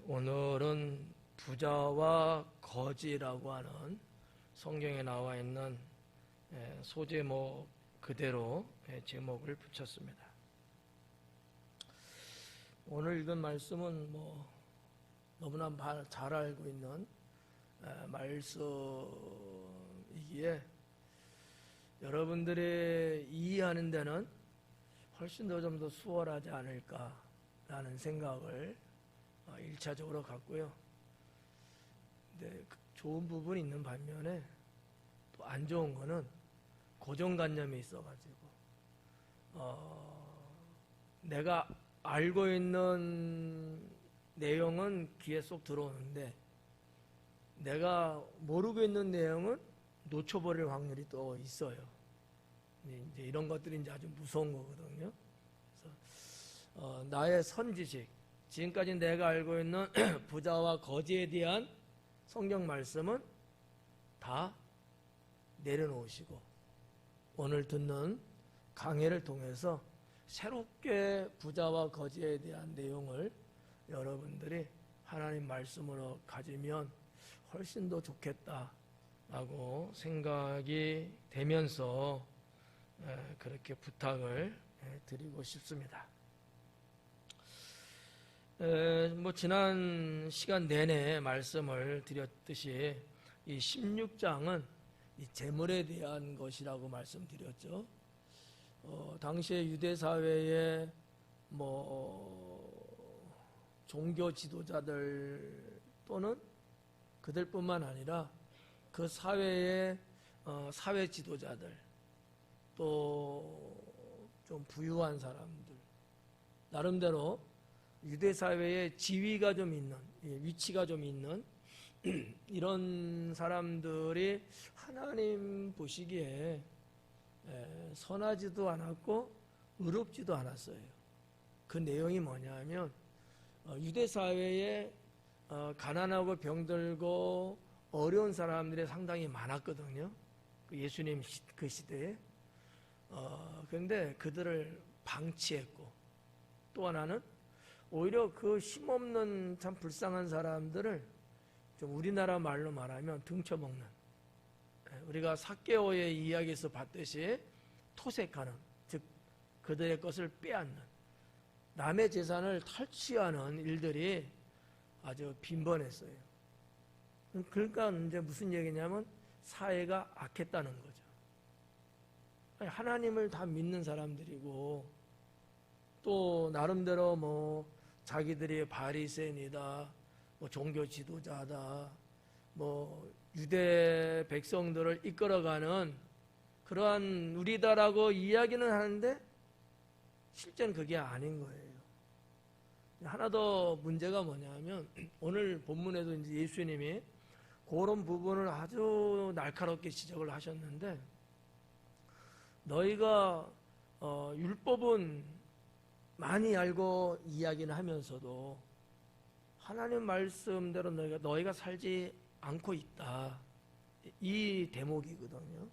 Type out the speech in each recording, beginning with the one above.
오늘은 부자와 거지라고 하는 성경에 나와 있는 소제목 그대로 제목을 붙였습니다. 오늘 읽은 말씀은 너무나 잘 알고 있는 말씀이기에 여러분들이 이해하는 데는 훨씬 더 좀 더 수월하지 않을까라는 생각을 1차적으로 갖고요. 근데 좋은 부분이 있는 반면에 또 안 좋은 거는 고정관념이 있어가지고 내가 알고 있는 내용은 귀에 쏙 들어오는데 내가 모르고 있는 내용은 놓쳐버릴 확률이 또 있어요. 이제 이런 것들이 이제 아주 무서운 거거든요. 그래서 나의 선지식, 지금까지 내가 알고 있는 부자와 거지에 대한 성경 말씀은 다 내려놓으시고 오늘 듣는 강해를 통해서 새롭게 부자와 거지에 대한 내용을 여러분들이 하나님 말씀으로 가지면 훨씬 더 좋겠다라고 생각이 되면서 그렇게 부탁을 드리고 싶습니다. 지난 시간 내내 말씀을 드렸듯이 이 16장은 이 재물에 대한 것이라고 말씀드렸죠. 당시의 유대 사회에 종교 지도자들 또는 그들뿐만 아니라 그 사회의 사회 지도자들 또 좀 부유한 사람들 나름대로 유대 사회에 지위가 좀 있는 위치가 좀 있는 이런 사람들이 하나님 보시기에 선하지도 않았고 의롭지도 않았어요. 그 내용이 뭐냐면 유대 사회에 가난하고 병들고 어려운 사람들이 상당히 많았거든요. 예수님 그 시대에. 그런데 그들을 방치했고 또 하나는 오히려 그 힘없는 참 불쌍한 사람들을 좀 우리나라 말로 말하면 등쳐먹는, 우리가 삭개오의 이야기에서 봤듯이 토색하는, 즉 그들의 것을 빼앗는, 남의 재산을 탈취하는 일들이 아주 빈번했어요. 그러니까 이제 무슨 얘기냐면 사회가 악했다는 거죠. 하나님을 다 믿는 사람들이고 또 나름대로 자기들이 바리새인이다, 종교 지도자다, 유대 백성들을 이끌어가는 그러한 우리다라고 이야기는 하는데 실제는 그게 아닌 거예요. 하나 더 문제가 뭐냐면 오늘 본문에도 이제 예수님이 그런 부분을 아주 날카롭게 지적을 하셨는데 너희가 율법은 많이 알고 이야기는 하면서도 하나님 말씀대로 너희가 살지 않고 있다. 이 대목이거든요.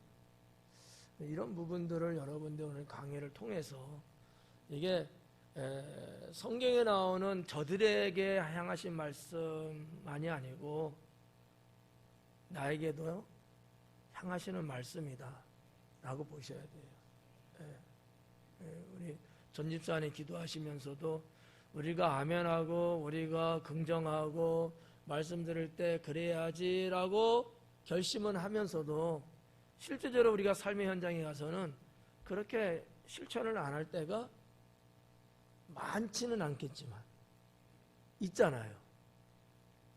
이런 부분들을 여러분들 오늘 강의를 통해서 이게 성경에 나오는 저들에게 향하신 말씀만이 아니고 나에게도 향하시는 말씀이다 라고 보셔야 돼요. 우리 전 집사님 기도하시면서도 우리가 아멘하고 우리가 긍정하고 말씀 들을 때 그래야지라고 결심은 하면서도 실제적으로 우리가 삶의 현장에 가서는 그렇게 실천을 안 할 때가 많지는 않겠지만 있잖아요.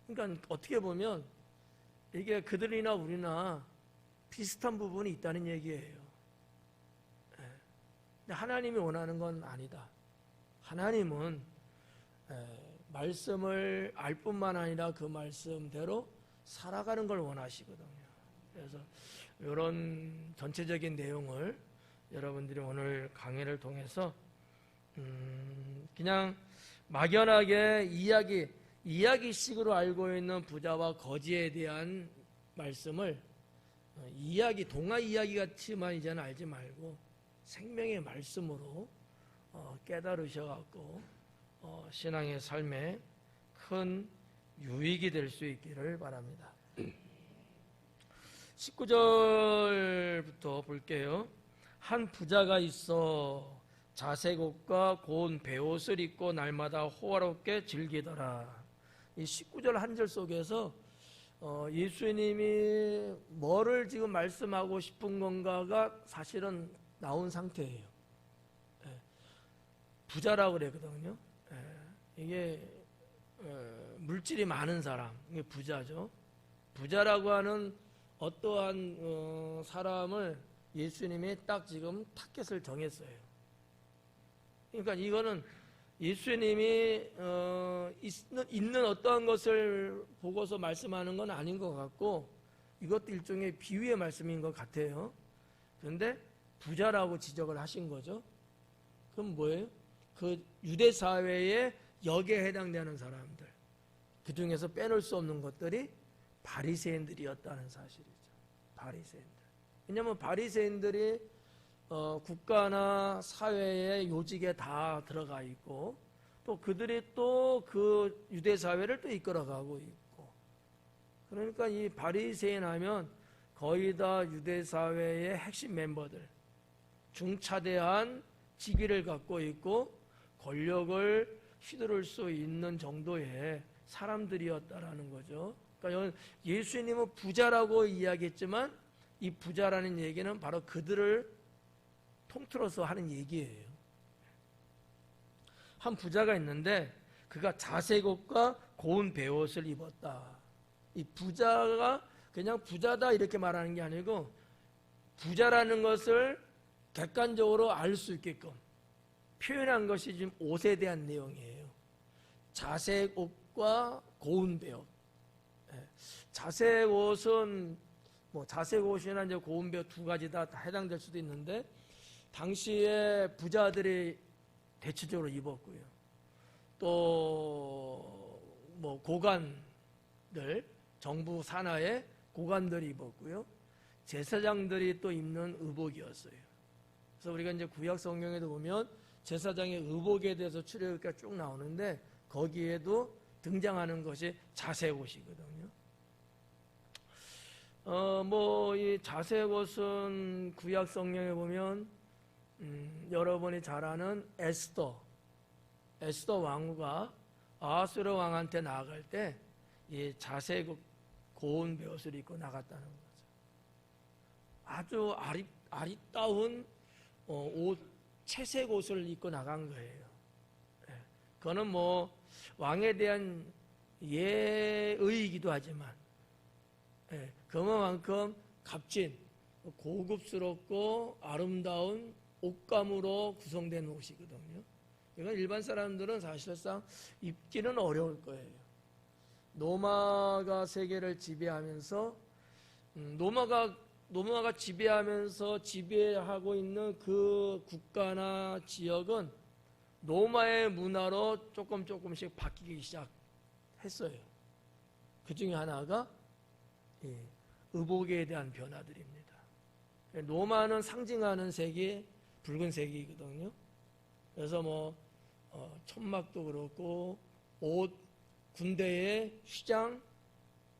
그러니까 어떻게 보면 이게 그들이나 우리나 비슷한 부분이 있다는 얘기예요. 근데 하나님이 원하는 건 아니다. 하나님은 말씀을 알 뿐만 아니라 그 말씀대로 살아가는 걸 원하시거든요. 그래서 이런 전체적인 내용을 여러분들이 오늘 강의를 통해서 그냥 막연하게 이야기식으로 알고 있는 부자와 거지에 대한 말씀을 동화 이야기 같이만 이제는 알지 말고 생명의 말씀으로 깨달으셔갖고 신앙의 삶에 큰 유익이 될 수 있기를 바랍니다. 19절부터 볼게요. 한 부자가 있어 자색 옷과 고운 베옷을 입고 날마다 호화롭게 즐기더라. 이 19절 한 절 속에서 예수님이 뭐를 지금 말씀하고 싶은 건가가 사실은 나온 상태예요. 부자라고 그랬거든요. 이게 물질이 많은 사람, 이게 부자죠. 부자라고 하는 어떠한 사람을 예수님이 딱 지금 타겟을 정했어요. 그러니까 이거는 예수님이 있는 어떠한 것을 보고서 말씀하는 건 아닌 것 같고, 이것도 일종의 비유의 말씀인 것 같아요. 그런데 부자라고 지적을 하신 거죠. 그럼 뭐예요? 그 유대 사회의 역에 해당되는 사람들, 그 중에서 빼놓을 수 없는 것들이 바리새인들이었다는 사실이죠. 바리새인들. 왜냐하면 바리새인들이 국가나 사회의 요직에 다 들어가 있고, 또 그들이 또 그 유대 사회를 또 이끌어가고 있고, 그러니까 이 바리새인 하면 거의 다 유대 사회의 핵심 멤버들, 중차대한 직위를 갖고 있고 권력을 휘두를 수 있는 정도의 사람들이었다라는 거죠. 그러니까 예수님은 부자라고 이야기했지만 이 부자라는 얘기는 바로 그들을 통틀어서 하는 얘기예요. 한 부자가 있는데 그가 자색 옷과 고운 베옷을 입었다. 이 부자가 그냥 부자다 이렇게 말하는 게 아니고, 부자라는 것을 객관적으로 알 수 있게끔 표현한 것이 지금 옷에 대한 내용이에요. 자색 옷과 고운 베옷. 자색 옷은 자색 옷이나 이제 고운 베옷 두 가지 다 해당될 수도 있는데, 당시에 부자들이 대체적으로 입었고요. 또 고관들, 정부 산하의 고관들이 입었고요. 제사장들이 또 입는 의복이었어요. 그래서 우리가 이제 구약 성경에도 보면 제사장의 의복에 대해서 출애굽기가 쭉 나오는데 거기에도 등장하는 것이 자색 옷이거든요. 이 자색 옷은 구약 성경에 보면 여러분이 잘 아는 에스더 왕후가 아하수르 왕한테 나아갈 때 이 자색 고운 베옷을 입고 나갔다는 거죠. 아주 아리따운 채색 옷을 입고 나간 거예요. 그거는 왕에 대한 예의이기도 하지만 그만큼 값진 고급스럽고 아름다운 옷감으로 구성된 옷이거든요. 이건 일반 사람들은 사실상 입기는 어려울 거예요. 로마가 세계를 지배하면서 로마가 지배하고 있는 그 국가나 지역은 로마의 문화로 조금씩 바뀌기 시작했어요. 그 중에 하나가 의복에 대한 변화들입니다. 로마는 상징하는 색이 붉은색이거든요. 그래서 천막도 그렇고 옷, 군대의 휘장,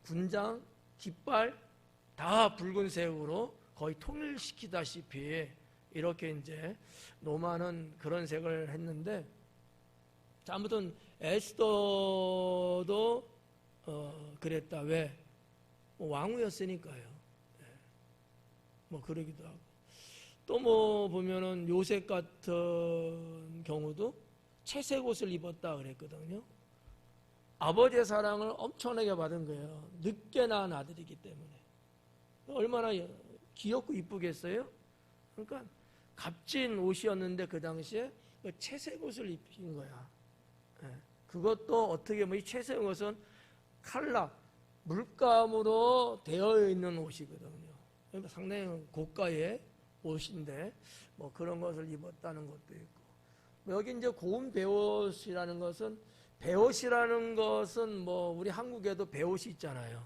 군장, 깃발 다 붉은색으로 거의 통일시키다시피 이렇게 이제 로마는 그런 색을 했는데, 아무튼 에스더도 그랬다. 왜? 왕후였으니까요. 그러기도 하고. 또 보면은 요셉 같은 경우도 채색 옷을 입었다 그랬거든요. 아버지의 사랑을 엄청나게 받은 거예요. 늦게 낳은 아들이기 때문에. 얼마나 귀엽고 이쁘겠어요? 그러니까 값진 옷이었는데 그 당시에 채색 옷을 입힌 거야. 그것도 어떻게 이 채색 옷은 칼라, 물감으로 되어 있는 옷이거든요. 그러니까 상당히 고가의 옷인데 그런 것을 입었다는 것도 있고, 여기 이제 고운 베옷이라는 것은 우리 한국에도 베옷이 있잖아요.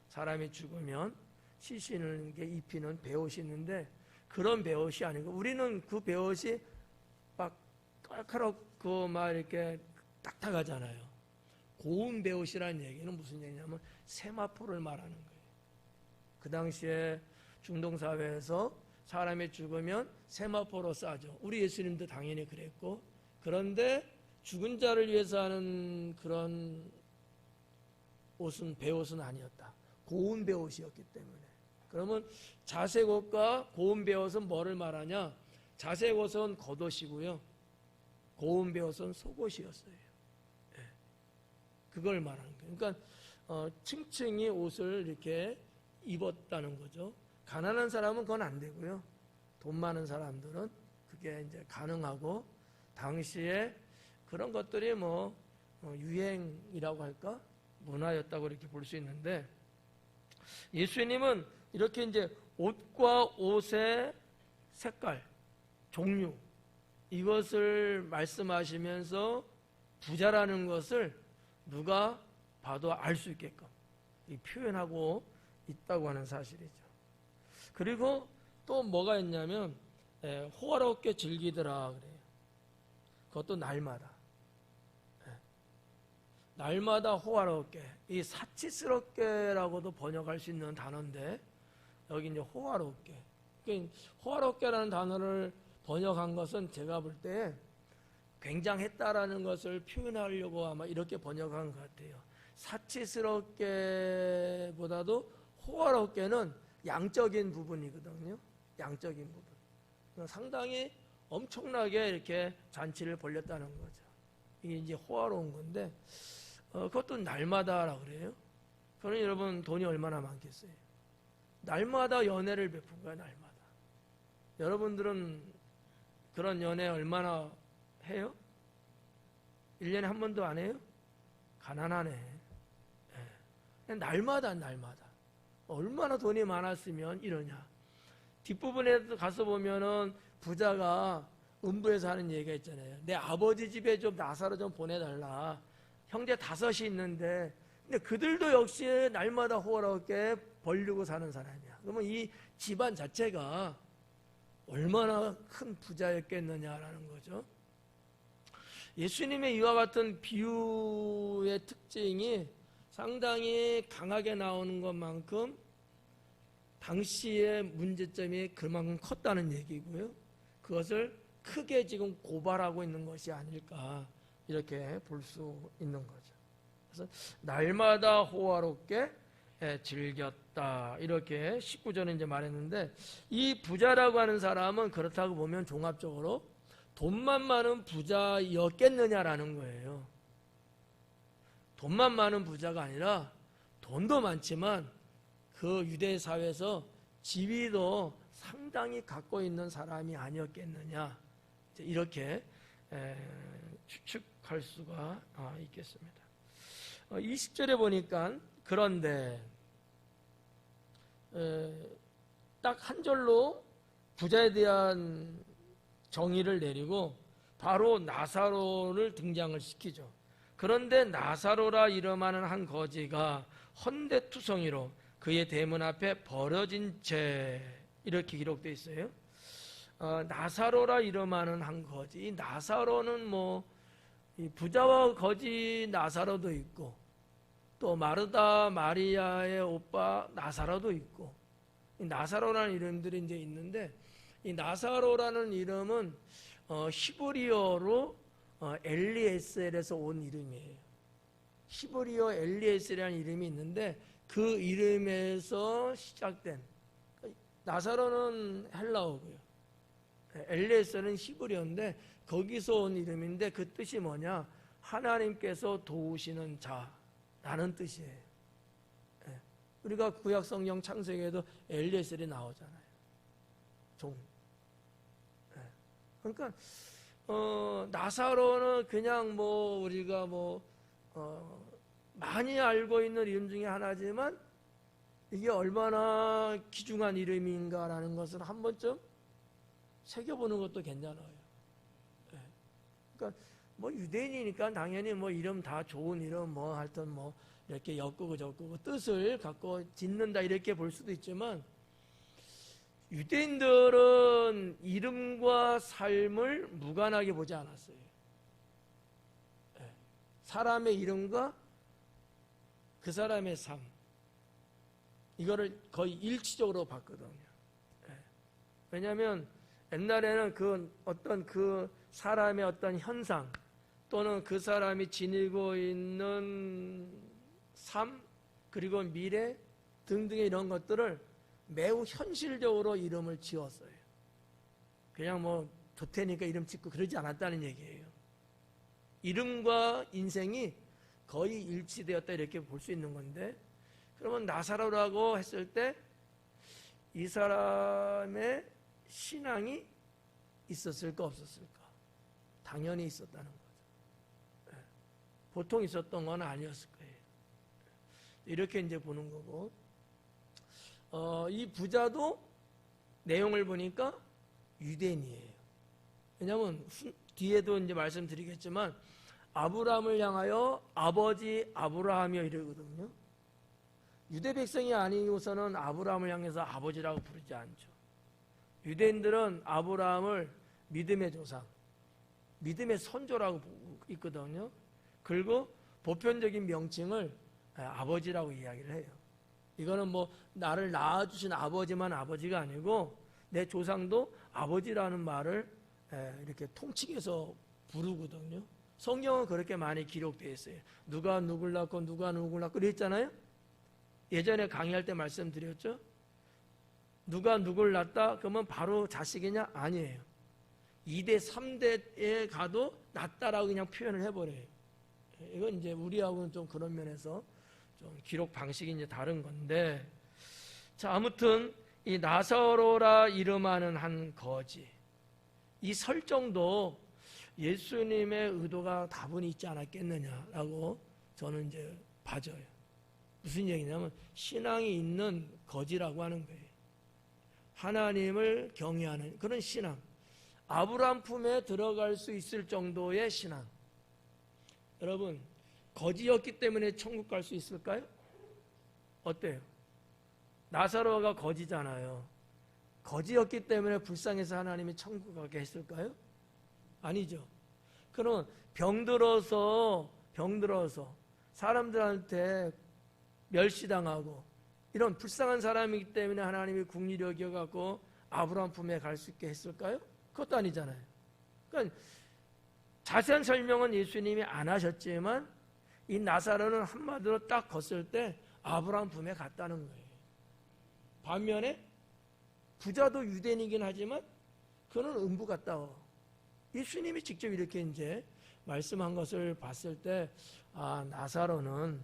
사람이 죽으면 시신을 입히는 베옷이 있는데 그런 베옷이 아니고, 우리는 그 베옷이 막 깔깔없고 막 이렇게 딱딱하잖아요. 고운 베옷이라는 얘기는 무슨 얘기냐면 세마포를 말하는 거예요. 그 당시에 중동사회에서 사람이 죽으면 세마포로 싸죠. 우리 예수님도 당연히 그랬고, 그런데 죽은 자를 위해서 하는 그런 옷은 베옷은 아니었다. 고운 베옷이었기 때문에. 그러면 자색 옷과 고운 베옷은 뭐를 말하냐? 자색 옷은 겉옷이고요, 고운 베옷은 속옷이었어요. 예. 그걸 말하는 거예요. 그러니까 층층이 옷을 이렇게 입었다는 거죠. 가난한 사람은 그건 안 되고요, 돈 많은 사람들은 그게 이제 가능하고, 당시에 그런 것들이 유행이라고 할까? 문화였다고 이렇게 볼 수 있는데, 예수님은 이렇게 이제 옷과 옷의 색깔, 종류, 이것을 말씀하시면서 부자라는 것을 누가 봐도 알 수 있게끔 표현하고 있다고 하는 사실이죠. 그리고 또 뭐가 있냐면 호화롭게 즐기더라 그래요. 그것도 날마다. 날마다 호화롭게, 이 사치스럽게라고도 번역할 수 있는 단어인데, 여기 이제 호화롭게. 호화롭게라는 단어를 번역한 것은 제가 볼 때 굉장했다라는 것을 표현하려고 아마 이렇게 번역한 것 같아요. 사치스럽게보다도 호화롭게는 양적인 부분이거든요. 양적인 부분. 상당히 엄청나게 이렇게 잔치를 벌였다는 거죠. 이게 이제 호화로운 건데, 그것도 날마다라 그래요. 그러니 여러분 돈이 얼마나 많겠어요? 날마다 연애를 베푼 거야, 날마다. 여러분들은 그런 연애 얼마나 해요? 1년에 한 번도 안 해요? 가난하네. 예. 날마다. 얼마나 돈이 많았으면 이러냐. 뒷부분에 가서 보면은 부자가 음부에서 하는 얘기가 있잖아요. 내 아버지 집에 좀 나사로 좀 보내달라. 형제 5이 있는데, 근데 그들도 역시 날마다 호화롭게 벌리고 사는 사람이야. 그러면 이 집안 자체가 얼마나 큰 부자였겠느냐라는 거죠. 예수님의 이와 같은 비유의 특징이 상당히 강하게 나오는 것만큼 당시의 문제점이 그만큼 컸다는 얘기고요. 그것을 크게 지금 고발하고 있는 것이 아닐까, 이렇게 볼 수 있는 거죠. 그래서 날마다 호화롭게 즐겼다, 이렇게 19절에 이제 말했는데, 이 부자라고 하는 사람은 그렇다고 보면 종합적으로 돈만 많은 부자였겠느냐라는 거예요. 돈만 많은 부자가 아니라 돈도 많지만 그 유대 사회에서 지위도 상당히 갖고 있는 사람이 아니었겠느냐, 이렇게 추측할 수가 있겠습니다. 20절에 보니까 그런데 딱 한 절로 부자에 대한 정의를 내리고 바로 나사로를 등장을 시키죠. 그런데 나사로라 이름하는 한 거지가 헌데투성이로 그의 대문 앞에 버려진 채, 이렇게 기록되어 있어요. 나사로라 이름하는 한 거지. 이 나사로는 이 부자와 거지 나사로도 있고, 또 마르다 마리아의 오빠 나사로도 있고, 이 나사로라는 이름들이 이제 있는데, 이 나사로라는 이름은 히브리어로 엘리에셀에서 온 이름이에요. 히브리어 엘리에셀이라는 이름이 있는데, 그 이름에서 시작된, 나사로는 헬라어고요, 엘리에셀은 히브리어인데 거기서 온 이름인데, 그 뜻이 뭐냐? 하나님께서 도우시는 자라는 뜻이에요. 우리가 구약 성경 창세기에도 엘리에셀이 나오잖아요. 종. 그러니까 나사로는 그냥 우리가 많이 알고 있는 이름 중에 하나지만, 이게 얼마나 귀중한 이름인가라는 것을 한 번쯤 새겨보는 것도 괜찮아요. 그러니까 유대인이니까 당연히 이름 다 좋은 이름 하여튼 이렇게 엮고 저고 뜻을 갖고 짓는다, 이렇게 볼 수도 있지만, 유대인들은 이름과 삶을 무관하게 보지 않았어요. 사람의 이름과 그 사람의 삶, 이거를 거의 일치적으로 봤거든요. 왜냐하면 옛날에는 그 사람의 어떤 현상 또는 그 사람이 지니고 있는 삶 그리고 미래 등등의 이런 것들을 매우 현실적으로 이름을 지었어요. 그냥 뭐 좋다니까 이름 짓고 그러지 않았다는 얘기예요. 이름과 인생이 거의 일치되었다 이렇게 볼 수 있는 건데, 그러면 나사로라고 했을 때 이 사람의 신앙이 있었을까 없었을까? 당연히 있었다는 거죠. 보통 있었던 건 아니었을 거예요. 이렇게 이제 보는 거고, 이 부자도 내용을 보니까 유대인이에요. 왜냐하면 뒤에도 이제 말씀드리겠지만 아브라함을 향하여 아버지 아브라함이여 이러거든요. 유대 백성이 아니고서는 아브라함을 향해서 아버지라고 부르지 않죠. 유대인들은 아브라함을 믿음의 조상, 믿음의 선조라고 보고 있거든요. 그리고 보편적인 명칭을 아버지라고 이야기를 해요. 이거는 뭐 나를 낳아주신 아버지만 아버지가 아니고 내 조상도 아버지라는 말을 이렇게 통칭해서 부르거든요. 성경은 그렇게 많이 기록되어 있어요. 누가 누굴 낳고 누가 누굴 낳고 그랬잖아요. 예전에 강의할 때 말씀드렸죠. 누가 누굴 낳다 그러면 바로 자식이냐? 아니에요. 2대 3대에 가도 낳다라고 그냥 표현을 해버려요. 이건 이제 우리하고는 좀 그런 면에서 좀 기록 방식이 이제 다른 건데, 자, 아무튼 이 나사로라 이름하는 한 거지, 이 설정도 예수님의 의도가 다분히 있지 않았겠느냐라고 저는 이제 봐져요. 무슨 얘기냐면 신앙이 있는 거지라고 하는 거예요. 하나님을 경외하는 그런 신앙, 아브라함 품에 들어갈 수 있을 정도의 신앙. 여러분, 거지였기 때문에 천국 갈 수 있을까요? 어때요? 나사로가 거지잖아요. 거지였기 때문에 불쌍해서 하나님이 천국 가게 했을까요? 아니죠. 그럼 병들어서 사람들한테 멸시당하고 이런 불쌍한 사람이기 때문에 하나님이 국리를 여겨갖고 아브라함 품에 갈 수 있게 했을까요? 그것도 아니잖아요. 그러니까 자세한 설명은 예수님이 안 하셨지만 이 나사로는 한마디로 딱 걷을 때 아브라함 품에 갔다는 거예요. 반면에 부자도 유대인이긴 하지만 그는 음부 갔다. 예수님이 직접 이렇게 이제 말씀한 것을 봤을 때, 아, 나사로는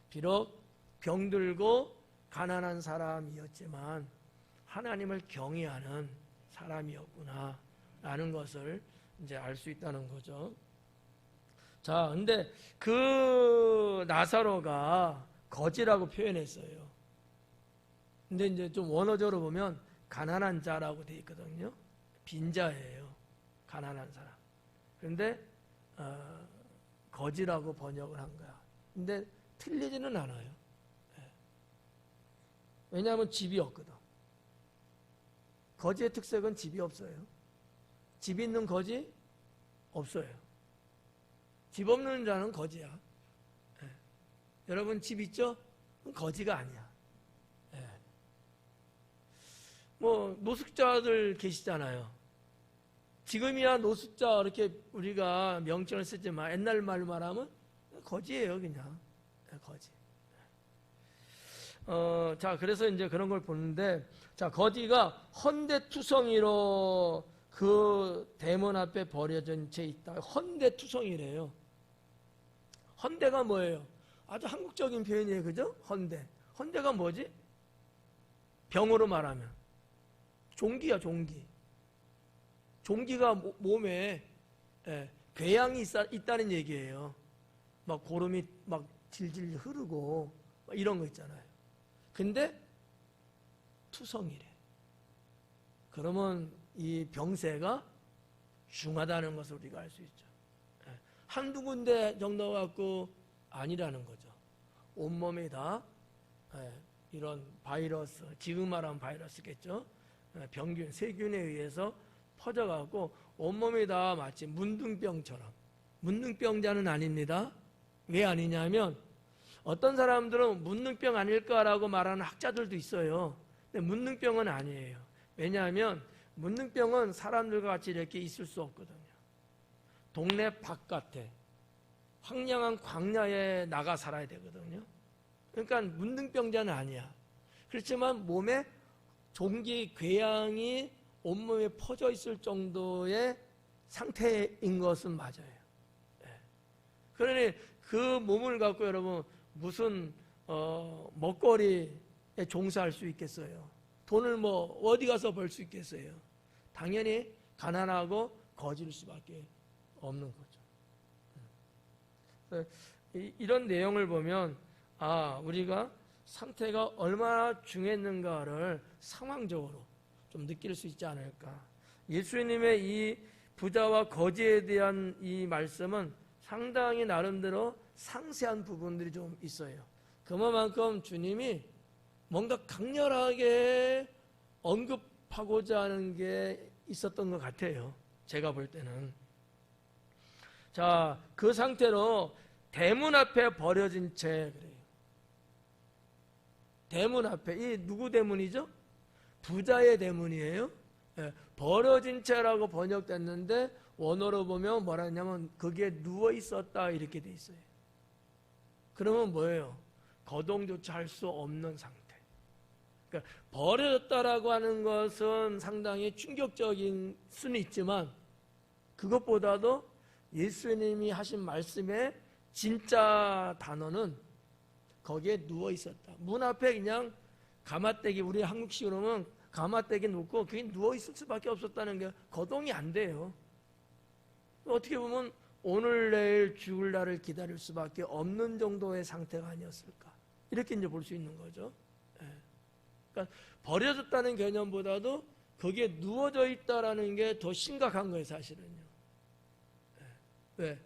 비록 병들고 가난한 사람이었지만 하나님을 경외하는 사람이었구나 라는 것을 이제 알 수 있다는 거죠. 자, 근데 그 나사로가 거지라고 표현했어요. 근데 이제 좀 원어적으로 보면 가난한 자라고 되어 있거든요. 빈자예요. 가난한 사람. 그런데 거지라고 번역을 한 거야. 근데 틀리지는 않아요. 왜냐하면 집이 없거든. 거지의 특색은 집이 없어요. 집 있는 거지 없어요. 집 없는 자는 거지야. 여러분 집 있죠? 그건 거지가 아니야. 뭐 노숙자들 계시잖아요. 지금이야 노숙자 이렇게 우리가 명칭을 쓰지만 옛날 말로 말하면 거지예요, 그냥. 거지. 자, 그래서 이제 그런 걸 보는데, 자, 거지가 헌데투성이로 그 대문 앞에 버려진 채 있다. 헌데투성이래요. 헌데가 뭐예요? 아주 한국적인 표현이에요, 그죠? 헌데. 헌데가 뭐지? 병으로 말하면 종기야, 종기. 종기가 몸에 궤양이 있다는 얘기예요. 막 고름이 막 질질 흐르고 막 이런 거 있잖아요. 근데 투성이래. 그러면 이 병세가 중하다는 것을 우리가 알 수 있죠. 한두 군데 정도 갖고 아니라는 거죠. 온몸에 다 이런 바이러스, 지금 말하면 바이러스겠죠. 병균, 세균에 의해서 퍼져갖고 온몸이 다 마치 문둥병처럼. 문둥병자는 아닙니다. 왜 아니냐면 어떤 사람들은 문능병 아닐까라고 말하는 학자들도 있어요. 근데 문능병은 아니에요. 왜냐하면 문능병은 사람들과 같이 이렇게 있을 수 없거든요. 동네 바깥에 황량한 광야에 나가 살아야 되거든요. 그러니까 문능병자는 아니야. 그렇지만 몸에 종기 궤양이 온몸에 퍼져 있을 정도의 상태인 것은 맞아요. 그러니 그 몸을 갖고 여러분 무슨 먹거리에 종사할 수 있겠어요? 돈을 뭐 어디 가서 벌 수 있겠어요? 당연히 가난하고 거질 수밖에 없는 거죠. 이런 내용을 보면 우리가 상태가 얼마나 중요했는가를 상황적으로 좀 느낄 수 있지 않을까. 예수님의 이 부자와 거지에 대한 이 말씀은 상당히 나름대로 상세한 부분들이 좀 있어요. 그만큼 주님이 뭔가 강렬하게 언급하고자 하는 게 있었던 것 같아요. 제가 볼 때는. 자, 그 상태로 대문 앞에 버려진 채 그래요. 대문 앞에, 이 누구 대문이죠? 부자의 대문이에요. 버려진 채라고 번역됐는데 원어로 보면 뭐라 했냐면 거기에 누워 있었다 이렇게 돼 있어요. 그러면 뭐예요? 거동조차 할 수 없는 상태. 그러니까 버려졌다라고 하는 것은 상당히 충격적인 수는 있지만 그것보다도 예수님이 하신 말씀의 진짜 단어는 거기에 누워 있었다. 문 앞에 그냥 가마떼기, 우리 한국식으로는 가마떼기 놓고 그게 누워 있을 수밖에 없었다는 게 거동이 안 돼요. 어떻게 보면 오늘 내일 죽을 날을 기다릴 수밖에 없는 정도의 상태가 아니었을까, 이렇게 이제 볼 수 있는 거죠. 그러니까 버려졌다는 개념보다도 거기에 누워져 있다라는 게 더 심각한 거예요, 사실은요. 왜?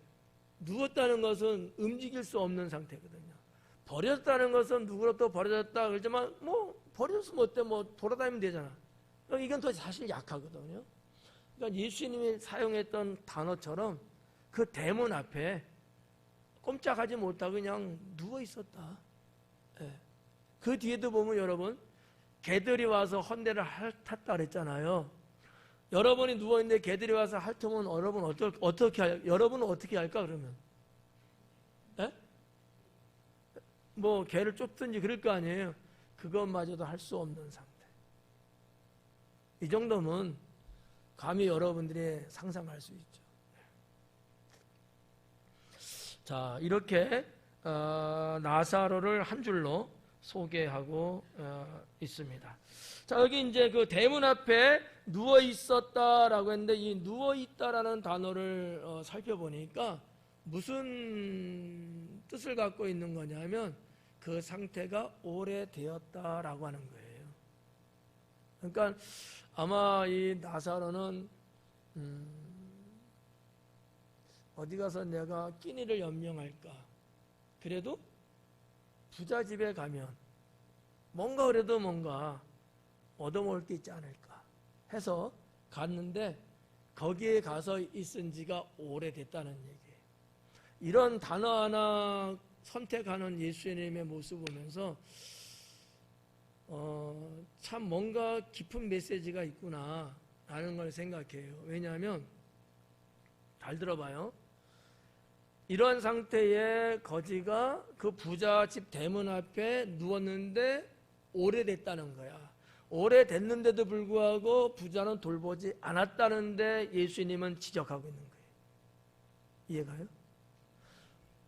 누웠다는 것은 움직일 수 없는 상태거든요. 버렸다는 것은 누구로부터 버려졌다 그러지만 뭐 버렸으면 어때, 뭐 돌아다니면 되잖아. 이건 더 사실 약하거든요. 그러니까 예수님이 사용했던 단어처럼 그 대문 앞에 꼼짝하지 못하고 그냥 누워 있었다. 그 뒤에도 보면 여러분, 개들이 와서 헌대를 핥았다 그랬잖아요. 여러분이 누워 있는데 개들이 와서 핥으면 여러분은 어떻게 할까 그러면? 뭐 개를 쫓든지 그럴 거 아니에요. 그것마저도 할 수 없는 상태. 이 정도면 감히 여러분들이 상상할 수 있죠. 자, 이렇게 나사로를 한 줄로 소개하고 있습니다. 자, 여기 이제 그 대문 앞에 누워 있었다라고 했는데 이 누워 있다라는 단어를 살펴보니까 무슨 뜻을 갖고 있는 거냐면 그 상태가 오래되었다라고 하는 거예요. 그러니까 아마 이 나사로는 어디 가서 내가 끼니를 연명할까? 그래도 부자 집에 가면 뭔가 그래도 뭔가 얻어먹을 게 있지 않을까 해서 갔는데 거기에 가서 있은 지가 오래됐다는 얘기예요. 이런 단어 하나 선택하는 예수님의 모습을 보면서 참 뭔가 깊은 메시지가 있구나 라는 걸 생각해요. 왜냐하면 잘 들어봐요. 이런 상태의 거지가 그 부자 집 대문 앞에 누웠는데 오래됐다는 거야. 오래됐는데도 불구하고 부자는 돌보지 않았다는데 예수님은 지적하고 있는 거예요. 이해가요?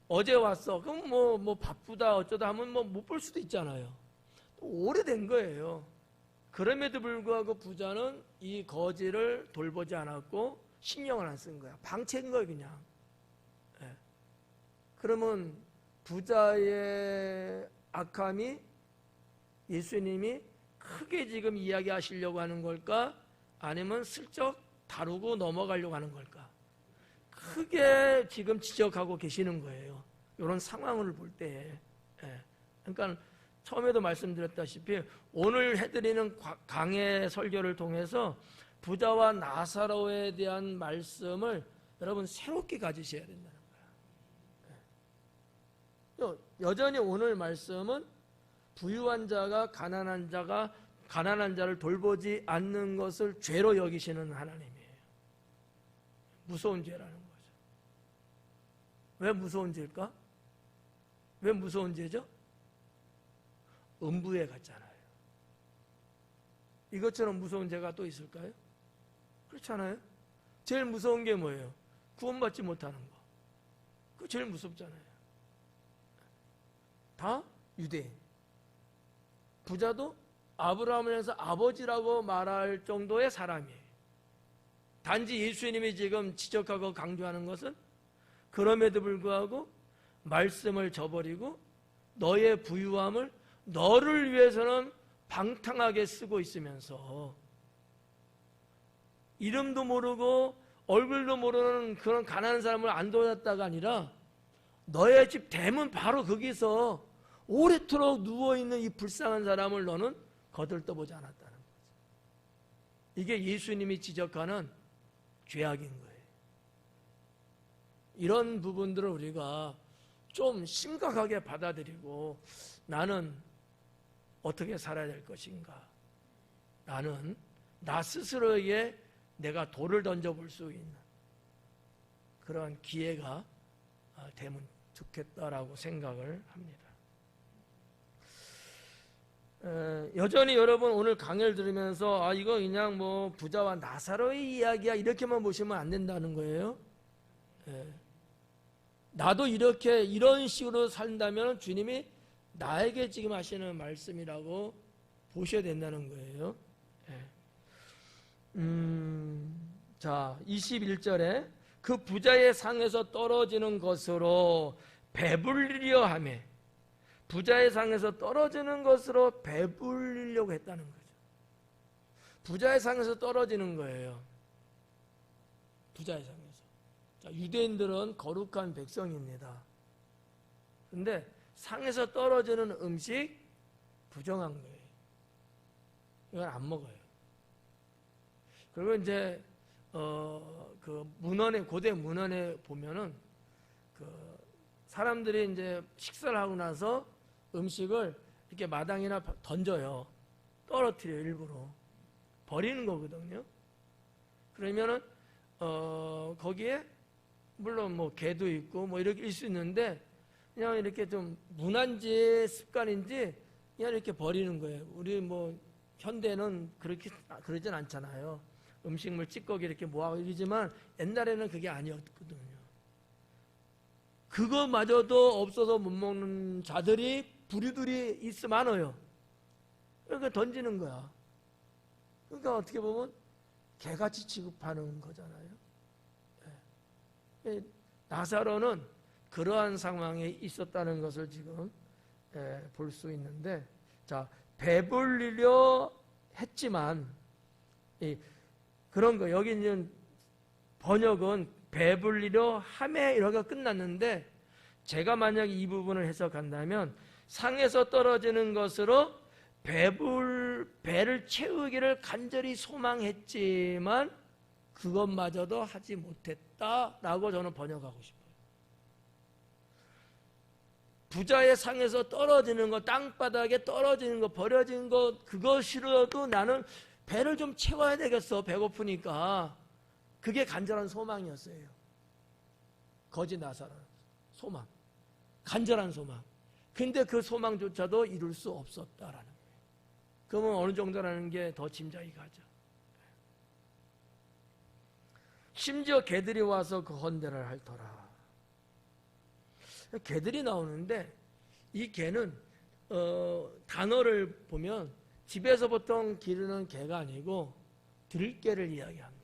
어제 왔어. 그럼 뭐 바쁘다 어쩌다 하면 뭐 못 볼 수도 있잖아요. 오래된 거예요. 그럼에도 불구하고 부자는 이 거지를 돌보지 않았고 신경을 안 쓴 거야. 방치한 거예요, 그냥. 그러면 부자의 악함이 예수님이 크게 지금 이야기하시려고 하는 걸까? 아니면 슬쩍 다루고 넘어가려고 하는 걸까? 크게 지금 지적하고 계시는 거예요. 이런 상황을 볼 때. 그러니까 처음에도 말씀드렸다시피 오늘 해드리는 강해 설교를 통해서 부자와 나사로에 대한 말씀을 여러분 새롭게 가지셔야 된다는 거예요. 여전히 오늘 말씀은 부유한 자가 가난한 자를 돌보지 않는 것을 죄로 여기시는 하나님이에요. 무서운 죄라는 거죠. 왜 무서운 죄일까? 왜 무서운 죄죠? 음부에 갔잖아요. 이것처럼 무서운 죄가 또 있을까요? 그렇잖아요. 제일 무서운 게 뭐예요? 구원받지 못하는 거. 그거 제일 무섭잖아요. 다 유대인. 부자도 아브라함을 향해서 아버지라고 말할 정도의 사람이에요. 단지 예수님이 지금 지적하고 강조하는 것은 그럼에도 불구하고 말씀을 저버리고 너의 부유함을 너를 위해서는 방탕하게 쓰고 있으면서 이름도 모르고 얼굴도 모르는 그런 가난한 사람을 안 도왔다가 아니라 너의 집 대문 바로 거기서 오래도록 누워있는 이 불쌍한 사람을 너는 거들떠보지 않았다는 거죠. 이게 예수님이 지적하는 죄악인 거예요. 이런 부분들을 우리가 좀 심각하게 받아들이고 나는 어떻게 살아야 될 것인가? 나는 나 스스로에게 내가 돌을 던져볼 수 있는 그러한 기회가 되면 좋겠다라고 생각을 합니다. 여전히 여러분 오늘 강의를 들으면서 이거 그냥 뭐 부자와 나사로의 이야기야 이렇게만 보시면 안 된다는 거예요. 나도 이런 식으로 산다면 주님이 나에게 지금 하시는 말씀이라고 보셔야 된다는 거예요. 자, 21절에 그 부자의 상에서 떨어지는 것으로 배불리려 하며 부자의 상에서 떨어지는 것으로 배불리려고 했다는 거죠. 부자의 상에서 떨어지는 거예요. 부자의 상에서. 자, 유대인들은 거룩한 백성입니다. 그런데 상에서 떨어지는 음식 부정한 거예요. 이건 안 먹어요. 그리고 이제 그 문헌에 고대 문헌에 보면은 그 사람들이 이제 식사를 하고 나서 음식을 이렇게 마당이나 던져요. 떨어뜨려요, 일부러. 버리는 거거든요. 그러면은 거기에 물론 뭐 개도 있고 뭐 이렇게 일 수 있는데 그냥 이렇게 좀 문화인지 습관인지 그냥 이렇게 버리는 거예요. 우리 뭐 현대는 그러진 않잖아요. 음식물 찌꺼기 이렇게 모아서 이러지만 옛날에는 그게 아니었거든요. 그거마저도 없어서 못 먹는 자들이 부류들이 많아요. 그러니까 던지는 거야. 그러니까 어떻게 보면 개같이 취급하는 거잖아요. 나사로는 그러한 상황에 있었다는 것을 지금 볼 수 있는데, 자, 배불리려 했지만 그런 거 여기 있는 번역은 배불리려 하매 이렇게 끝났는데, 제가 만약 이 부분을 해석한다면 상에서 떨어지는 것으로 배를 채우기를 간절히 소망했지만 그것마저도 하지 못했다라고 저는 번역하고 싶어요. 부자의 상에서 떨어지는 것, 땅바닥에 떨어지는 것, 버려진 것, 그거 싫어도 나는 배를 좀 채워야 되겠어, 배고프니까. 그게 간절한 소망이었어요. 거지 나사로 소망, 간절한 소망. 근데 그 소망조차도 이룰 수 없었다라는 거예요. 그러면 어느 정도라는 게 더 짐작이 가죠. 심지어 개들이 와서 그 헌대를 핥더라. 개들이 나오는데 이 개는 단어를 보면 집에서 보통 기르는 개가 아니고 들개를 이야기합니다.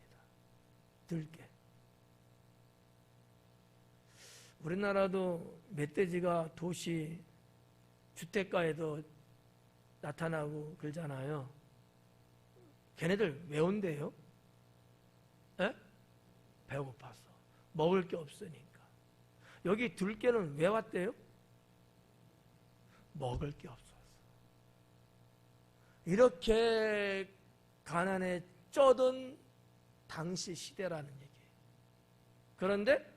들개. 우리나라도 멧돼지가 도시 주택가에도 나타나고 그러잖아요. 걔네들 왜 온대요? 에? 배고파서. 먹을 게 없으니까. 여기 들개는 왜 왔대요? 먹을 게 없어서. 이렇게 가난에 쩌든 당시 시대라는 얘기예요. 그런데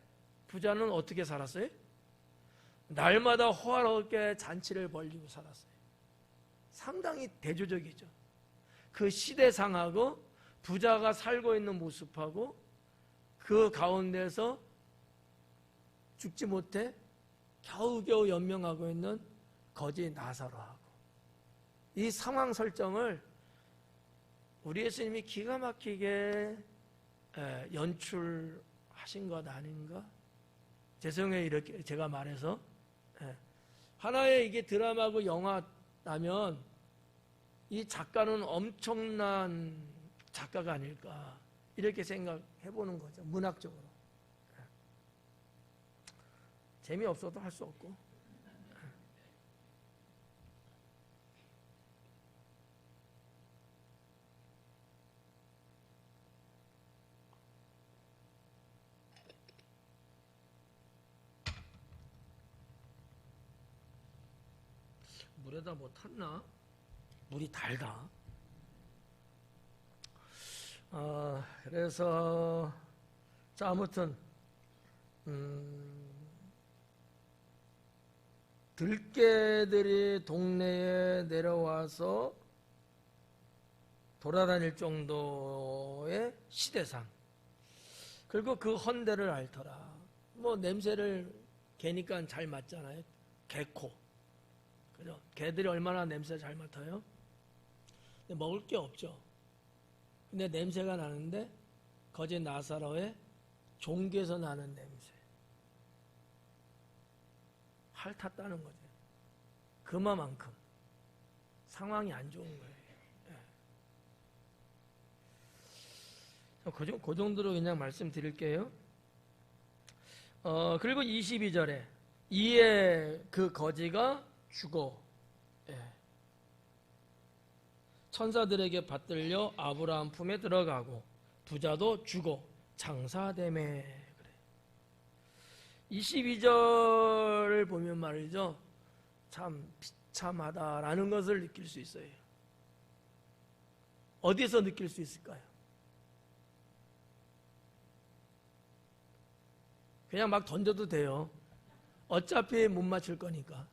부자는 어떻게 살았어요? 날마다 호화롭게 잔치를 벌이고 살았어요. 상당히 대조적이죠. 그 시대상하고 부자가 살고 있는 모습하고 그 가운데서 죽지 못해 겨우겨우 연명하고 있는 거지 나사로하고, 이 상황 설정을 우리 예수님이 기가 막히게 연출하신 것 아닌가? 죄송해요, 이렇게 제가 말해서. 하나의 이게 드라마고 영화라면 이 작가는 엄청난 작가가 아닐까, 이렇게 생각해 보는 거죠, 문학적으로. 재미없어도 할 수 없고. 물에다 뭐 탔나? 물이 달다. 그래서 자, 아무튼 들깨들이 동네에 내려와서 돌아다닐 정도의 시대상, 그리고 그 헌대를 앓더라. 뭐 냄새를 개니까 잘 맡잖아요. 개코. 그죠? 개들이 얼마나 냄새 잘 맡아요? 근데 먹을 게 없죠. 근데 냄새가 나는데 거제 나사로의 종기에서 나는 냄새. 핥았다는 거죠. 그만큼 상황이 안 좋은 거예요. 그 정도로 그냥 말씀드릴게요. 그리고 22절에 이에 그 거지가 죽어 천사들에게 받들려 아브라함 품에 들어가고 부자도 죽어 장사되매. 그래. 22절을 보면 말이죠, 참 비참하다라는 것을 느낄 수 있어요. 어디서 느낄 수 있을까요? 그냥 막 던져도 돼요. 어차피 못 맞출 거니까.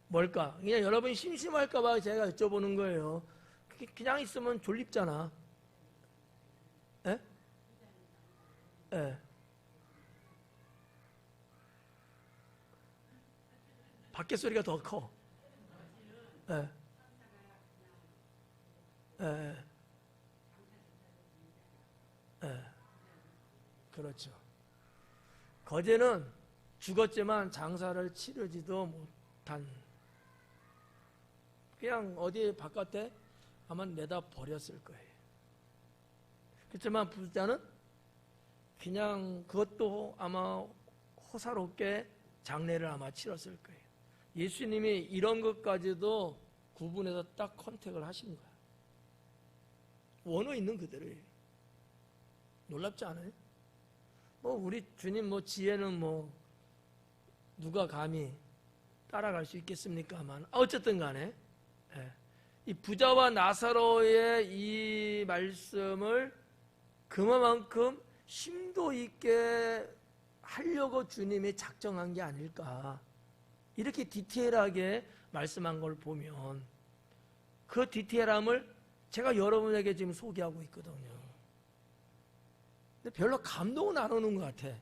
뭘까? 그냥 여러분이 심심할까봐 제가 여쭤보는 거예요. 그냥 있으면 졸립잖아. 예? 예. 밖에 소리가 더 커. 예. 예. 예. 그렇죠. 거제는 죽었지만 장사를 치르지도 못한, 그냥 어디 바깥에 아마 내다 버렸을 거예요. 그렇지만 부자는 그냥 그것도 아마 호사롭게 장례를 아마 치렀을 거예요. 예수님이 이런 것까지도 구분해서 딱 컨택을 하신 거야. 원어 있는 그대로예요. 놀랍지 않아요? 뭐 우리 주님 뭐 지혜는 뭐 누가 감히 따라갈 수 있겠습니까만, 어쨌든 간에 이 부자와 나사로의 이 말씀을 그만큼 심도 있게 하려고 주님이 작정한 게 아닐까, 이렇게 디테일하게 말씀한 걸 보면 그 디테일함을 제가 여러분에게 지금 소개하고 있거든요. 근데 별로 감동은 안 오는 것 같아.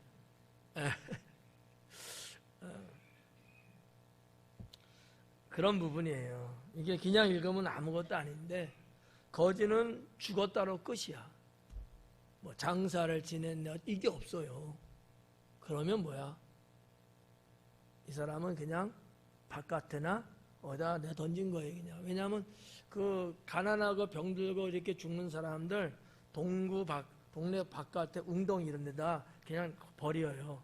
그런 부분이에요. 이게 그냥 읽으면 아무것도 아닌데, 거지는 죽었다로 끝이야. 뭐 장사를 지냈냐 이게 없어요. 그러면 뭐야? 이 사람은 그냥 바깥에나 어디다 내던진 거예요, 그냥. 왜냐하면 그 가난하고 병들고 이렇게 죽는 사람들 동네 바깥에 웅덩이 이런 데다 그냥 버려요.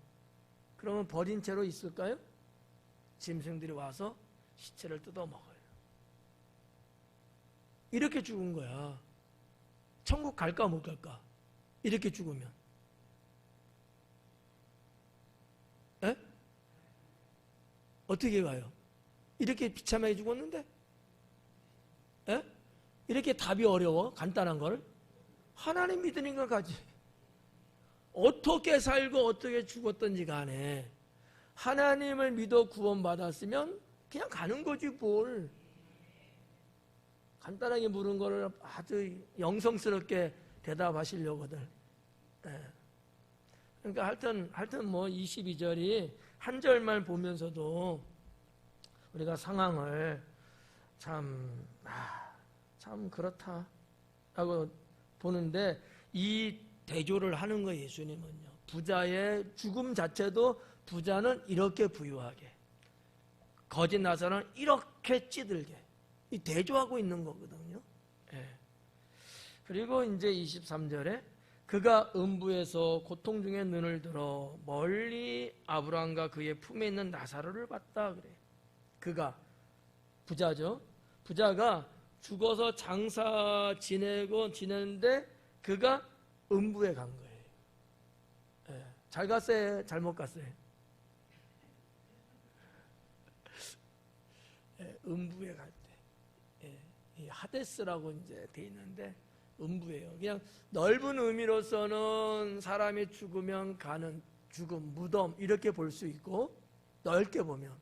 그러면 버린 채로 있을까요? 짐승들이 와서 시체를 뜯어 먹어요. 이렇게 죽은 거야. 천국 갈까 못 갈까? 이렇게 죽으면. 에? 어떻게 가요? 이렇게 비참하게 죽었는데? 에? 이렇게 답이 어려워? 간단한 걸? 하나님 믿으니까 가지. 어떻게 살고 어떻게 죽었든지 간에 하나님을 믿어 구원받았으면 그냥 가는 거지 뭘. 간단하게 물은 거를 아주 영성스럽게 대답하시려거든. 예. 그러니까 하여튼 뭐 22절이 한 절만 보면서도 우리가 상황을 참 그렇다 라고 보는데, 이 대조를 하는 거예요. 예수님은요, 부자의 죽음 자체도 부자는 이렇게 부유하게, 거짓 나사로는 이렇게 찌들게, 이 대조하고 있는 거거든요. 예. 그리고 이제 23절에 그가 음부에서 고통 중에 눈을 들어 멀리 아브라함과 그의 품에 있는 나사로를 봤다 그래. 그가 부자죠. 부자가 죽어서 장사 지내는데 그가 음부에 간 거예요. 예. 잘 갔어요? 잘못 갔어요? 예, 음부에 갈 때. 예. 이 하데스라고 이제 돼 있는데 음부예요. 그냥 넓은 의미로서는 사람이 죽으면 가는 죽음, 무덤 이렇게 볼 수 있고, 넓게 보면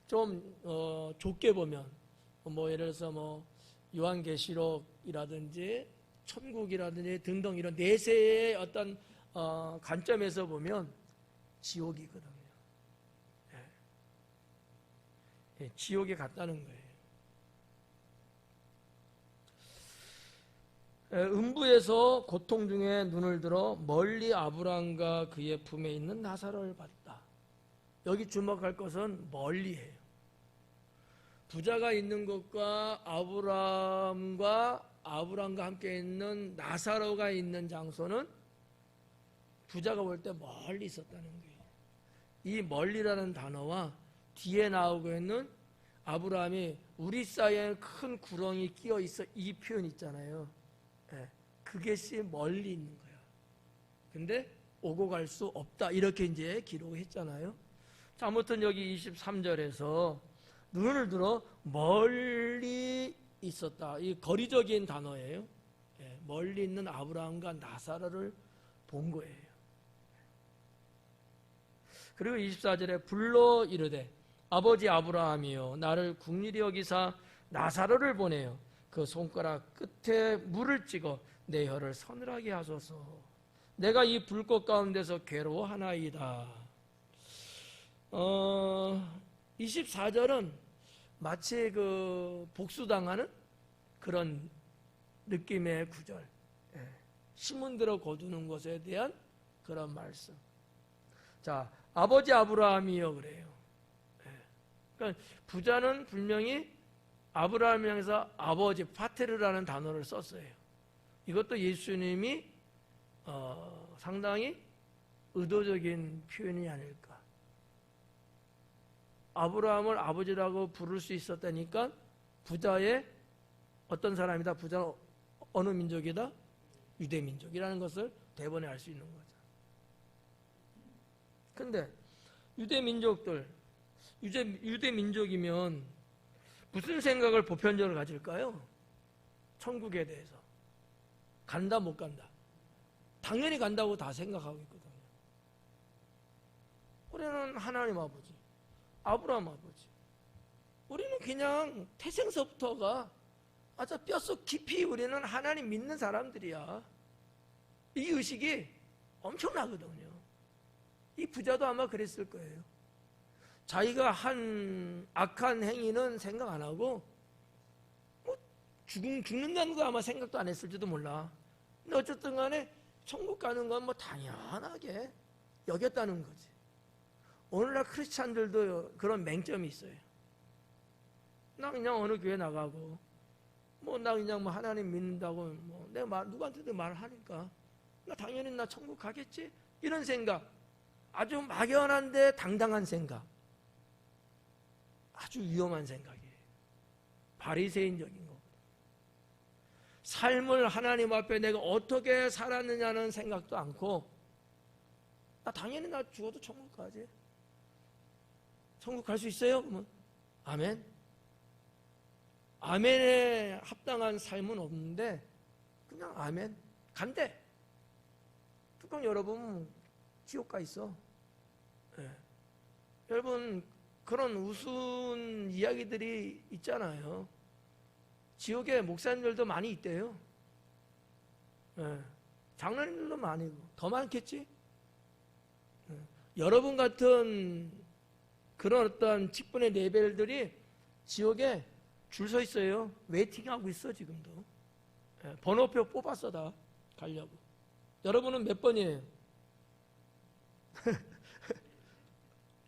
좀 좁게 보면 뭐 예를 들어서 뭐 요한계시록이라든지 천국이라든지 등등 이런 내세의 어떤 관점에서 보면 지옥이거든요. 예. 예, 지옥에 갔다는 거예요. 음부에서 고통 중에 눈을 들어 멀리 아브라함과 그의 품에 있는 나사로를 봤다. 여기 주목할 것은 멀리예요. 부자가 있는 곳과 아브라함과 함께 있는 나사로가 있는 장소는 부자가 볼 때 멀리 있었다는 거예요. 이 멀리라는 단어와 뒤에 나오고 있는 아브라함이 우리 사이에 큰 구렁이 끼어 있어, 이 표현 있잖아요. 예, 그것이 멀리 있는 거야. 근데 오고 갈 수 없다, 이렇게 이제 기록했잖아요. 자, 아무튼 여기 23절에서 눈을 들어 멀리 있었다, 이 거리적인 단어예요. 예, 멀리 있는 아브라함과 나사로를 본 거예요. 그리고 24절에 불러 이르되 아버지 아브라함이여, 나를 긍휼히 여기사 나사로를 보내요. 그 손가락 끝에 물을 찍어 내 혀를 서늘하게 하소서. 내가 이 불꽃 가운데서 괴로워하나이다. 24절은 마치 그 복수당하는 그런 느낌의 구절, 심은 들어 거두는 것에 대한 그런 말씀. 자, 아버지 아브라함이여 그래요. 그러니까 부자는 분명히 아브라함을 향해서 아버지, 파테르라는 단어를 썼어요. 이것도 예수님이 상당히 의도적인 표현이 아닐까. 아브라함을 아버지라고 부를 수 있었다니까 부자의 어떤 사람이다. 부자는 어느 민족이다? 유대민족이라는 것을 대번에 알 수 있는 거죠. 근데 유대민족이면 무슨 생각을 보편적으로 가질까요? 천국에 대해서. 간다 못 간다? 당연히 간다고 다 생각하고 있거든요. 우리는 하나님 아버지, 아브라함 아버지, 우리는 그냥 태생서부터가 아주 뼛속 깊이 우리는 하나님 믿는 사람들이야. 이 의식이 엄청나거든요. 이 부자도 아마 그랬을 거예요. 자기가 한 악한 행위는 생각 안 하고 뭐 죽는다는 거 아마 생각도 안 했을지도 몰라. 근데 어쨌든 간에 천국 가는 건 뭐 당연하게 여겼다는 거지. 오늘날 크리스찬들도 그런 맹점이 있어요. 나 그냥 어느 교회 나가고 뭐 나 그냥 뭐 하나님 믿는다고 뭐 내가 누구한테도 말하니까 나 당연히 나 천국 가겠지, 이런 생각. 아주 막연한데 당당한 생각. 아주 위험한 생각이에요. 바리새인적인 거거든요. 삶을 하나님 앞에 내가 어떻게 살았느냐는 생각도 않고 나 당연히 나 죽어도 천국 가지. 천국 갈 수 있어요? 그러면 아멘. 아멘에 합당한 삶은 없는데 그냥 아멘. 간대. 뚜껑 열어보면 지옥 가 있어. 예. 여러분, 그런 우스운 이야기들이 있잖아요. 지옥에 목사님들도 많이 있대요. 예. 장로님들도 많이 있고 더 많겠지? 예. 여러분 같은 그런 어떤 직분의 레벨들이 지옥에 줄 서 있어요. 웨이팅하고 있어 지금도. 예. 번호표 뽑았어 다 가려고. 여러분은 몇 번이에요?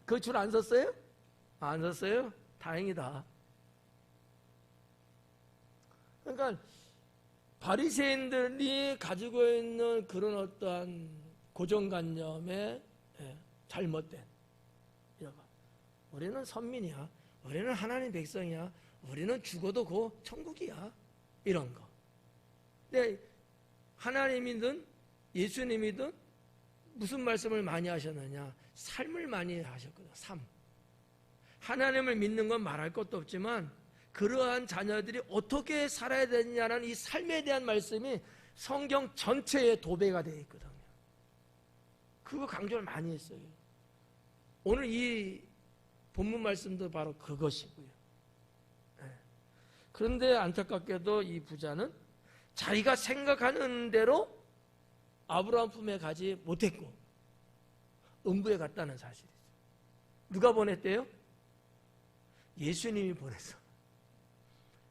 그 줄 안 섰어요? 안 섰어요? 다행이다. 그러니까 바리새인들이 가지고 있는 그런 어떠한 고정관념에 잘못된 이런 거. 우리는 선민이야. 우리는 하나님 백성이야. 우리는 죽어도 곧 천국이야. 이런 거. 근데 하나님이든 예수님이든 무슨 말씀을 많이 하셨느냐? 삶을 많이 하셨거든요. 삶. 하나님을 믿는 건 말할 것도 없지만 그러한 자녀들이 어떻게 살아야 되느냐는 이 삶에 대한 말씀이 성경 전체에 도배가 되어 있거든요. 그거 강조를 많이 했어요. 오늘 이 본문 말씀도 바로 그것이고요. 그런데 안타깝게도 이 부자는 자기가 생각하는 대로 아브라함 품에 가지 못했고 음부에 갔다는 사실이죠. 누가 보냈대요? 예수님이 보냈어.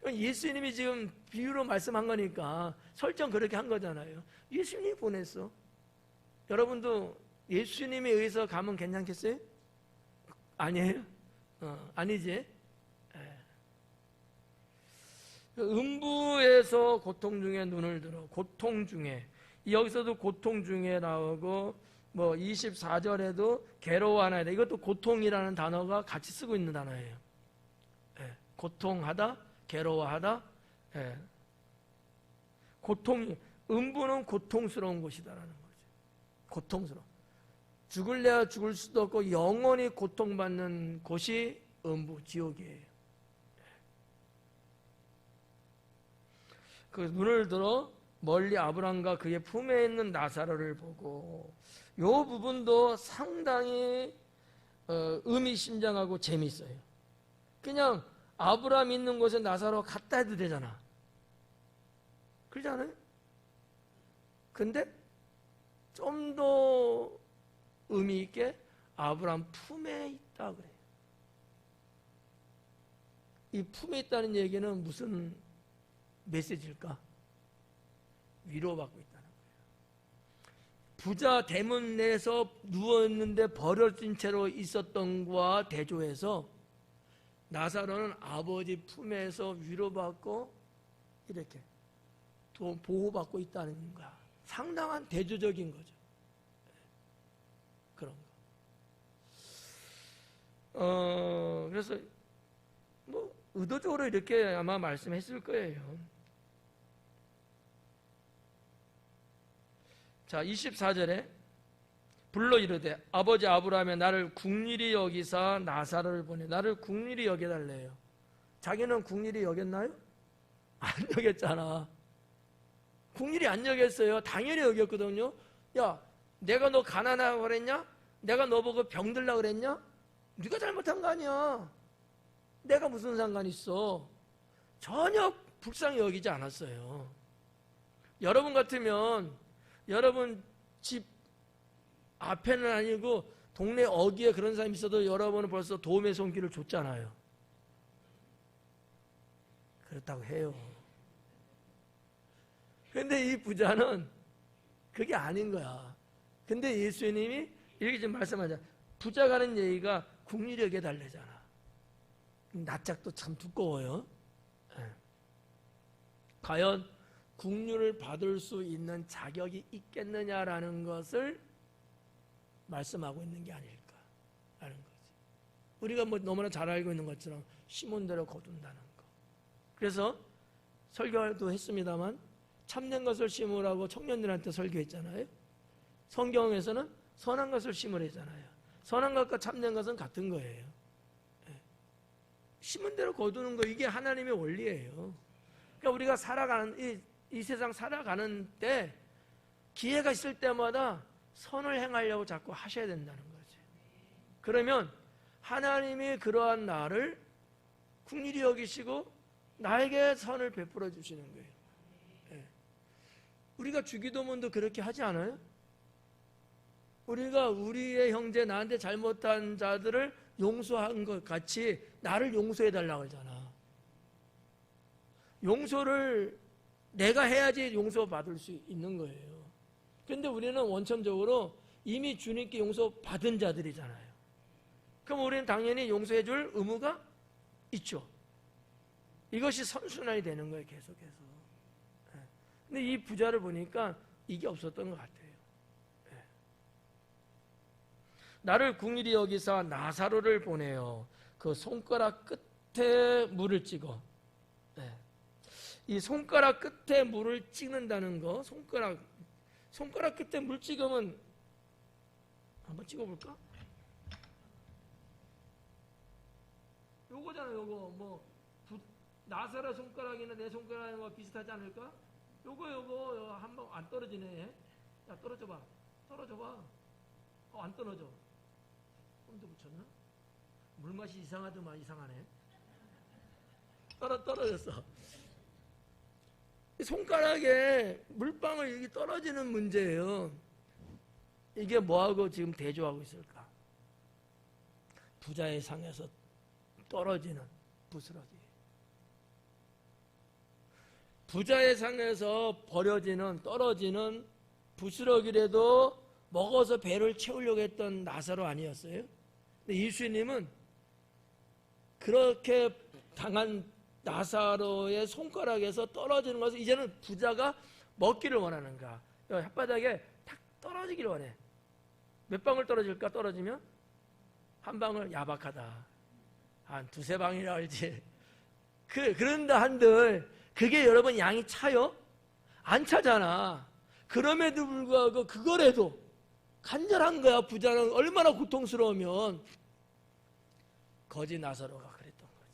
예수님이 지금 비유로 말씀한 거니까 설정 그렇게 한 거잖아요. 예수님이 보냈어. 여러분도 예수님에 의해서 가면 괜찮겠어요? 아니에요? 아니지? 음부에서 고통 중에 눈을 들어. 고통 중에. 여기서도 고통 중에 나오고 뭐 24절에도 괴로워하나이다. 이것도 고통이라는 단어가 같이 쓰고 있는 단어예요. 고통하다, 괴로워하다. 고통, 음부는 고통스러운 곳이다라는 거죠. 고통스러워. 죽을래야 죽을 수도 없고 영원히 고통받는 곳이 음부, 지옥이에요. 그 눈을 들어 멀리 아브람과 그의 품에 있는 나사로를 보고 이 부분도 상당히 의미심장하고 재미있어요. 그냥 아브람 있는 곳에 나사로 갔다 해도 되잖아. 그러지 않아요? 근데 좀 더 의미 있게 아브람 품에 있다 그래요. 이 품에 있다는 얘기는 무슨 메시지일까? 위로받고 있다는 거예요. 부자 대문 내에서 누워있는데 버려진 채로 있었던 것과 대조해서 나사로는 아버지 품에서 위로받고 이렇게 보호받고 있다는 거야. 상당한 대조적인 거죠. 그런 거. 그래서 뭐 의도적으로 이렇게 아마 말씀했을 거예요. 자, 24절에 불러 이르되 아버지 아브라함이 나를 국률이 여기사 나사로를 보내. 나를 국률이 여겨달래요. 자기는 국률이 여겼나요? 안 여겼잖아. 국률이 안 여겼어요. 당연히 여겼거든요. 야, 내가 너 가난하고 그랬냐? 내가 너 보고 병들라고 그랬냐? 네가 잘못한 거 아니야. 내가 무슨 상관이 있어. 전혀 불쌍히 여기지 않았어요. 여러분 같으면 여러분 집 앞에는 아니고 동네 어귀에 그런 사람이 있어도 여러분은 벌써 도움의 손길을 줬잖아요. 그렇다고 해요. 근데 이 부자는 그게 아닌 거야. 근데 예수님이 이렇게 지금 말씀하자. 부자가 하는 얘기가 국률이 여겨달래잖아. 낯짝도 참 두꺼워요. 과연 국률을 받을 수 있는 자격이 있겠느냐라는 것을 말씀하고 있는 게 아닐까라는 거지. 우리가 뭐 너무나 잘 알고 있는 것처럼 심은 대로 거둔다는 거. 그래서 설교도 했습니다만 참된 것을 심으라고 청년들한테 설교했잖아요. 성경에서는 선한 것을 심으래잖아요. 선한 것과 참된 것은 같은 거예요. 심은 대로 거두는 거, 이게 하나님의 원리예요. 그러니까 우리가 살아가는 이 세상 살아가는 때 기회가 있을 때마다 선을 행하려고 자꾸 하셔야 된다는 거죠. 그러면 하나님이 그러한 나를 긍휼히 여기시고 나에게 선을 베풀어 주시는 거예요. 예. 우리가 주기도문도 그렇게 하지 않아요? 우리가 우리의 형제 나한테 잘못한 자들을 용서한 것 같이 나를 용서해 달라고 하잖아. 용서를 내가 해야지 용서받을 수 있는 거예요. 근데 우리는 원천적으로 이미 주님께 용서받은 자들이잖아요. 그럼 우리는 당연히 용서해 줄 의무가 있죠. 이것이 선순환이 되는 거예요, 계속해서. 근데 이 부자를 보니까 이게 없었던 것 같아요. 나를 긍휼히 여기사 나사로를 보내어 그 손가락 끝에 물을 찍어. 이 손가락 끝에 물을 찍는다는 거, 손가락 끝에 물 찍으면 한번 찍어볼까? 요거잖아, 요거. 뭐 나사로 손가락이나 내 손가락이나 비슷하지 않을까? 요거 한번 안 떨어지네. 야, 떨어져봐. 안 떨어져. 좀 더 붙였나? 물맛이 이상하더만 이상하네. 떨어졌어. 손가락에 물방울 여기 떨어지는 문제예요. 이게 뭐하고 지금 대조하고 있을까? 부자의 상에서 떨어지는 부스러기. 부자의 상에서 떨어지는 부스러기라도 먹어서 배를 채우려고 했던 나사로 아니었어요? 근데 예수님은 그렇게 당한 나사로의 손가락에서 떨어지는 것을 이제는 부자가 먹기를 원하는가? 혓바닥에 탁 떨어지기를 원해. 몇 방울 떨어질까? 떨어지면? 한 방울 야박하다. 한 두세 방울이라 알지. 그런다 한들 그게 여러분 양이 차요? 안 차잖아. 그럼에도 불구하고 그거라도 간절한 거야. 부자는 얼마나 고통스러우면. 거지 나사로가 그랬던 거지.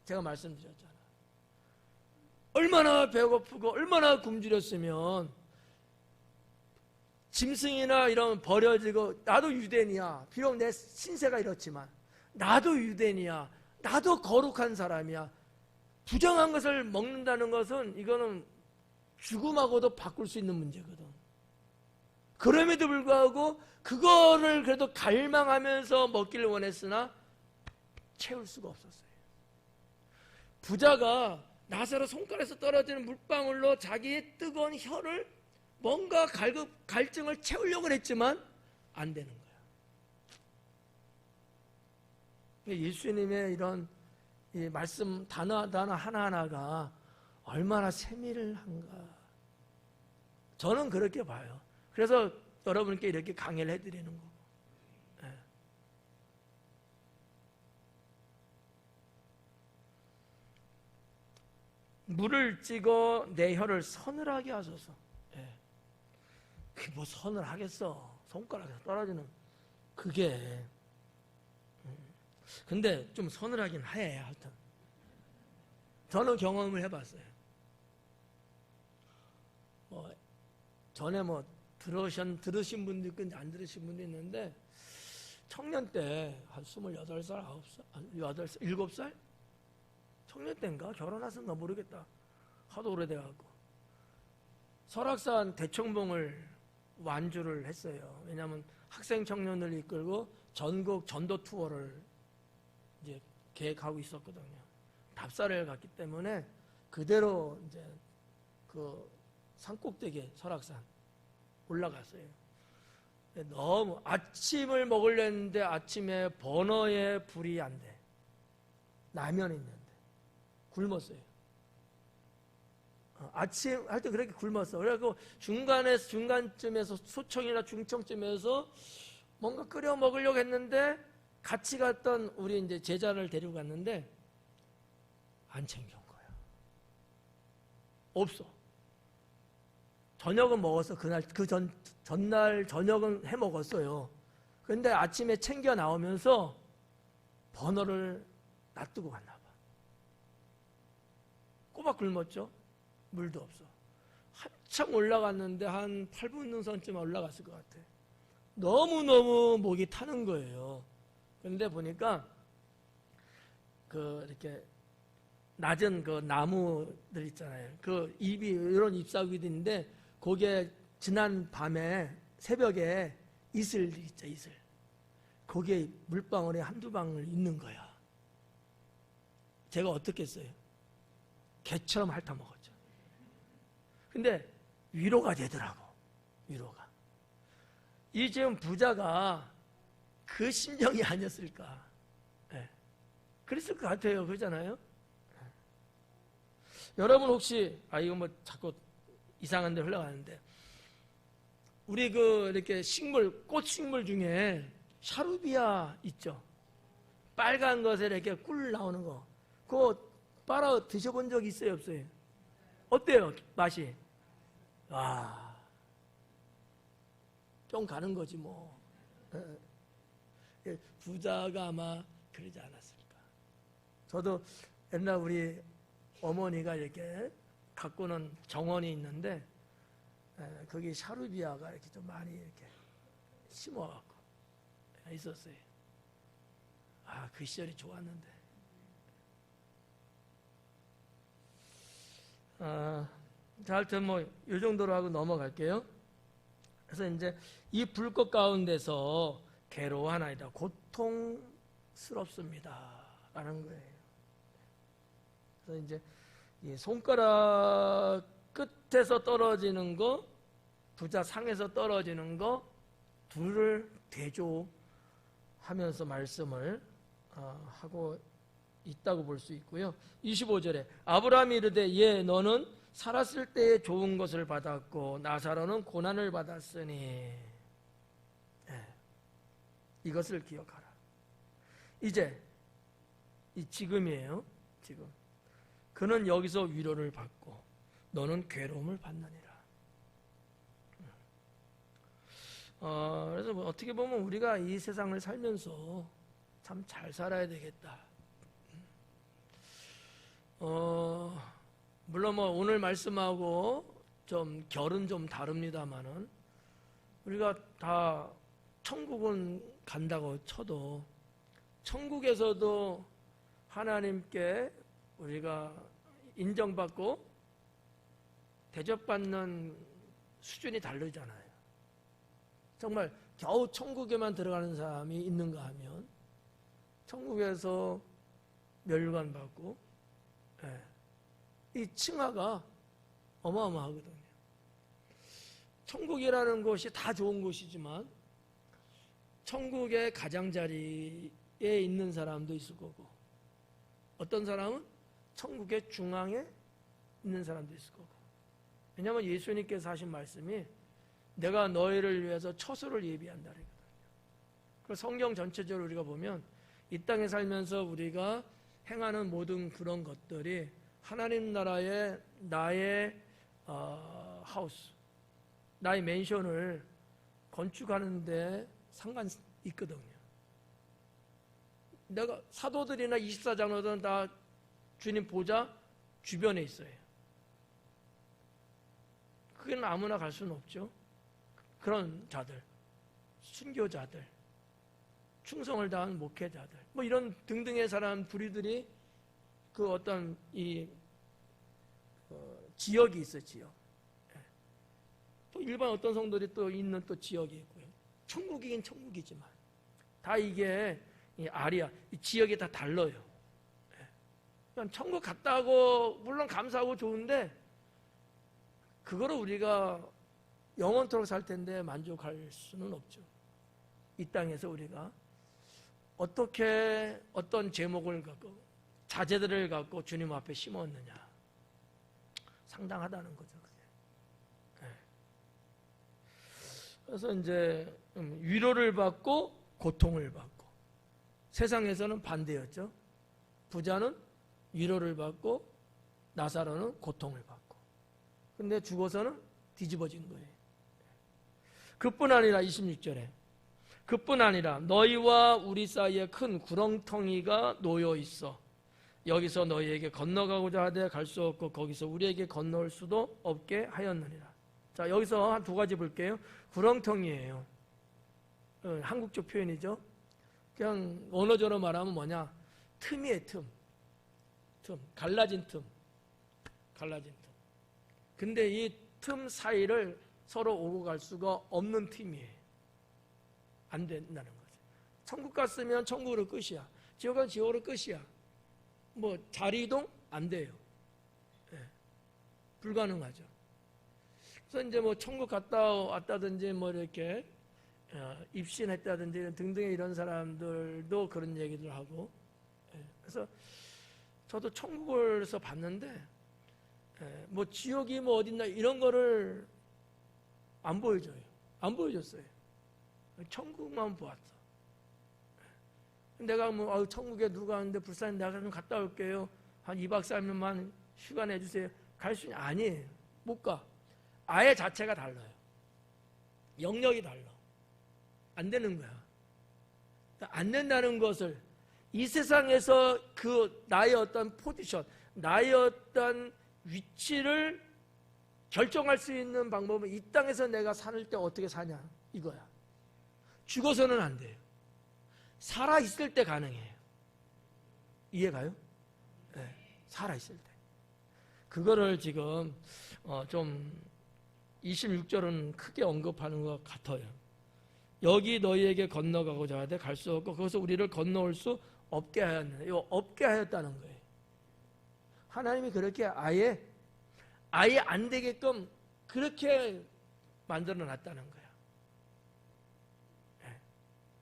제가 말씀드렸잖아. 얼마나 배고프고 얼마나 굶주렸으면 짐승이나 이런 버려지고 나도 유대인이야. 비록 내 신세가 이렇지만 나도 유대인이야. 나도 거룩한 사람이야. 부정한 것을 먹는다는 것은 이거는 죽음하고도 바꿀 수 있는 문제거든. 그럼에도 불구하고 그거를 그래도 갈망하면서 먹기를 원했으나 채울 수가 없었어요. 부자가 나사로 손가락에서 떨어지는 물방울로 자기의 뜨거운 혀를 뭔가 갈증을 채우려고 했지만 안 되는 거야. 예수님의 이런 이 말씀 단어 하나하나가 얼마나 세밀을 한가. 저는 그렇게 봐요. 그래서 여러분께 이렇게 강의를 해드리는 거고. 네. 물을 찍어 내 혀를 서늘하게 하소서. 네. 그게 뭐 서늘하겠어. 손가락에서 떨어지는 그게. 근데 좀 서늘하긴 해. 하여튼 저는 경험을 해봤어요. 전에 들으신 분도 있고 안 들으신 분도 있는데 청년 때 한 28살, 9살, 7살? 청년 때인가? 결혼했었나 모르겠다. 하도 오래돼갖고 설악산 대청봉을 완주를 했어요. 왜냐하면 학생 청년을 이끌고 전국 전도 투어를 이제 계획하고 있었거든요. 답사를 갔기 때문에 그대로 이제 그 산꼭대기에 설악산 올라갔어요. 너무 아침을 먹으려 했는데 아침에 버너에 불이 안 돼. 라면이 있는데 굶었어요. 아침 할 때 그렇게 굶었어. 그래갖고 중간쯤에서 소청이나 중청쯤에서 뭔가 끓여 먹으려고 했는데 같이 갔던 우리 이제 제자를 데리고 갔는데 안 챙겨온 거야. 없어. 저녁은 먹었어. 그날 전날 저녁은 해 먹었어요. 그런데 아침에 챙겨 나오면서 버너를 놔두고 갔나 봐. 꼬박 굶었죠. 물도 없어. 한참 올라갔는데 한 8분 능선쯤 올라갔을 것 같아. 너무너무 목이 타는 거예요. 그런데 보니까 그 이렇게 낮은 그 나무들 있잖아요. 그 잎이 이런 잎사귀들인데 거기에 지난 밤에 새벽에 이슬 있죠, 이슬. 거기에 물방울이 한두 방울 있는 거야. 제가 어떻게 했어요? 개처럼 핥아먹었죠. 근데 위로가 되더라고. 위로가. 이 지금 부자가 그 심정이 아니었을까. 네. 그랬을 것 같아요. 그러잖아요. 여러분 혹시 이거 뭐 자꾸 이상한 데 흘러가는데 우리 그 이렇게 식물, 꽃 식물 중에 샤루비아 있죠. 빨간 것에 이렇게 꿀 나오는 거. 그거 빨아 드셔본 적 있어요, 없어요? 어때요, 맛이? 와, 뿅 가는 거지 뭐. 부자가 아마 그러지 않았을까. 저도 옛날 우리 어머니가 이렇게 가꾸는 정원이 있는데 거기 샤루비아가 이렇게 좀 많이 이렇게 심어갖고 있었어요. 그 시절이 좋았는데. 자, 하여튼 뭐 이 정도로 하고 넘어갈게요. 그래서 이제 이 불꽃 가운데서 괴로워하나이다, 고통스럽습니다 라는 거예요. 그래서 이제 이 손가락 끝에서 떨어지는 거, 부자 상에서 떨어지는 거 둘을 대조하면서 말씀을 하고 있다고 볼 수 있고요. 25절에 아브라함이 이르되 예, 너는 살았을 때에 좋은 것을 받았고 나사로는 고난을 받았으니 이것을 기억하라. 이제 지금이에요. 지금 그는 여기서 위로를 받고 너는 괴로움을 받느니라. 그래서 어떻게 보면 우리가 이 세상을 살면서 참 잘 살아야 되겠다. 물론 뭐 오늘 말씀하고 좀 결은 좀 다릅니다만은 우리가 다 천국은 간다고 쳐도 천국에서도 하나님께 우리가 인정받고 대접받는 수준이 다르잖아요. 정말 겨우 천국에만 들어가는 사람이 있는가 하면 천국에서 멸관받고 이 칭하가 어마어마하거든요. 천국이라는 것이 다 좋은 곳이지만 천국의 가장자리에 있는 사람도 있을 거고 어떤 사람은 천국의 중앙에 있는 사람도 있을 거고. 왜냐하면 예수님께서 하신 말씀이 내가 너희를 위해서 처소를 예비한다 그러거든요. 그 성경 전체적으로 우리가 보면 이 땅에 살면서 우리가 행하는 모든 그런 것들이 하나님 나라의 나의 하우스, 나의 맨션을 건축하는데 상관 있거든요. 내가 사도들이나 24장로들은 다 주님 보좌 주변에 있어요. 그게는 아무나 갈 수는 없죠. 그런 자들, 순교자들, 충성을 다한 목회자들, 뭐 이런 등등의 사람 부류들이 그 어떤 이 지역이 있어요. 지역. 또 일반 어떤 성도들이 또 있는 또 지역이 있고요. 천국이긴 천국이지만 다 이게 이 아리아, 이 지역이 다 달라요. 그냥 천국 갔다고 물론 감사하고 좋은데 그거를 우리가 영원토록 살 텐데 만족할 수는 없죠. 이 땅에서 우리가 어떻게 어떤 제목을 갖고 자제들을 갖고 주님 앞에 심었느냐 상당하다는 거죠. 그래서 이제 위로를 받고 고통을 받고 세상에서는 반대였죠. 부자는 위로를 받고 나사로는 고통을 받고 근데 죽어서는 뒤집어진 거예요. 그뿐 아니라 26절에 그뿐 아니라 너희와 우리 사이에 큰 구렁텅이가 놓여 있어 여기서 너희에게 건너가고자 하되 갈 수 없고 거기서 우리에게 건너올 수도 없게 하였느니라. 자, 여기서 한 두 가지 볼게요. 구렁텅이에요. 한국적 표현이죠. 그냥 언어적으로 말하면 뭐냐? 틈이에요, 틈. 갈라진 틈. 근데 이 틈 사이를 서로 오고 갈 수가 없는 틈이에요. 안 된다는 거죠. 천국 갔으면 천국으로 끝이야. 지옥 가면 지옥으로 끝이야. 뭐 자리 이동 안 돼요. 네. 불가능하죠. 그래서 이제 뭐 천국 갔다 왔다든지 뭐 이렇게 입신했다든지 등등의 이런 사람들도 그런 얘기들 하고. 네. 그래서 저도 천국을서 봤는데 뭐 지옥이 뭐 어딨나 이런 거를 안 보여줘요. 안 보여줬어요. 천국만 보았어. 내가 뭐 천국에 누가 왔는데 불사님 내가 좀 갔다 올게요. 한 2박 3일만 휴가 내주세요. 갈 수 있냐? 아니에요. 못 가. 아예 자체가 달라요. 영역이 달라. 안 되는 거야. 안 된다는 것을 이 세상에서 그 나의 어떤 포지션, 나의 어떤 위치를 결정할 수 있는 방법은 이 땅에서 내가 살 때 어떻게 사냐 이거야. 죽어서는 안 돼요. 살아있을 때 가능해요. 이해가요? 네, 살아있을 때. 그거를 지금 좀 26절은 크게 언급하는 것 같아요. 여기 너희에게 건너가고자 하되 갈 수 없고 거기서 우리를 건너올 수 없게 하였느냐. 이거 없게 하였다는 거예요. 하나님이 그렇게 아예 안 되게끔 그렇게 만들어 놨다는 거야. 네.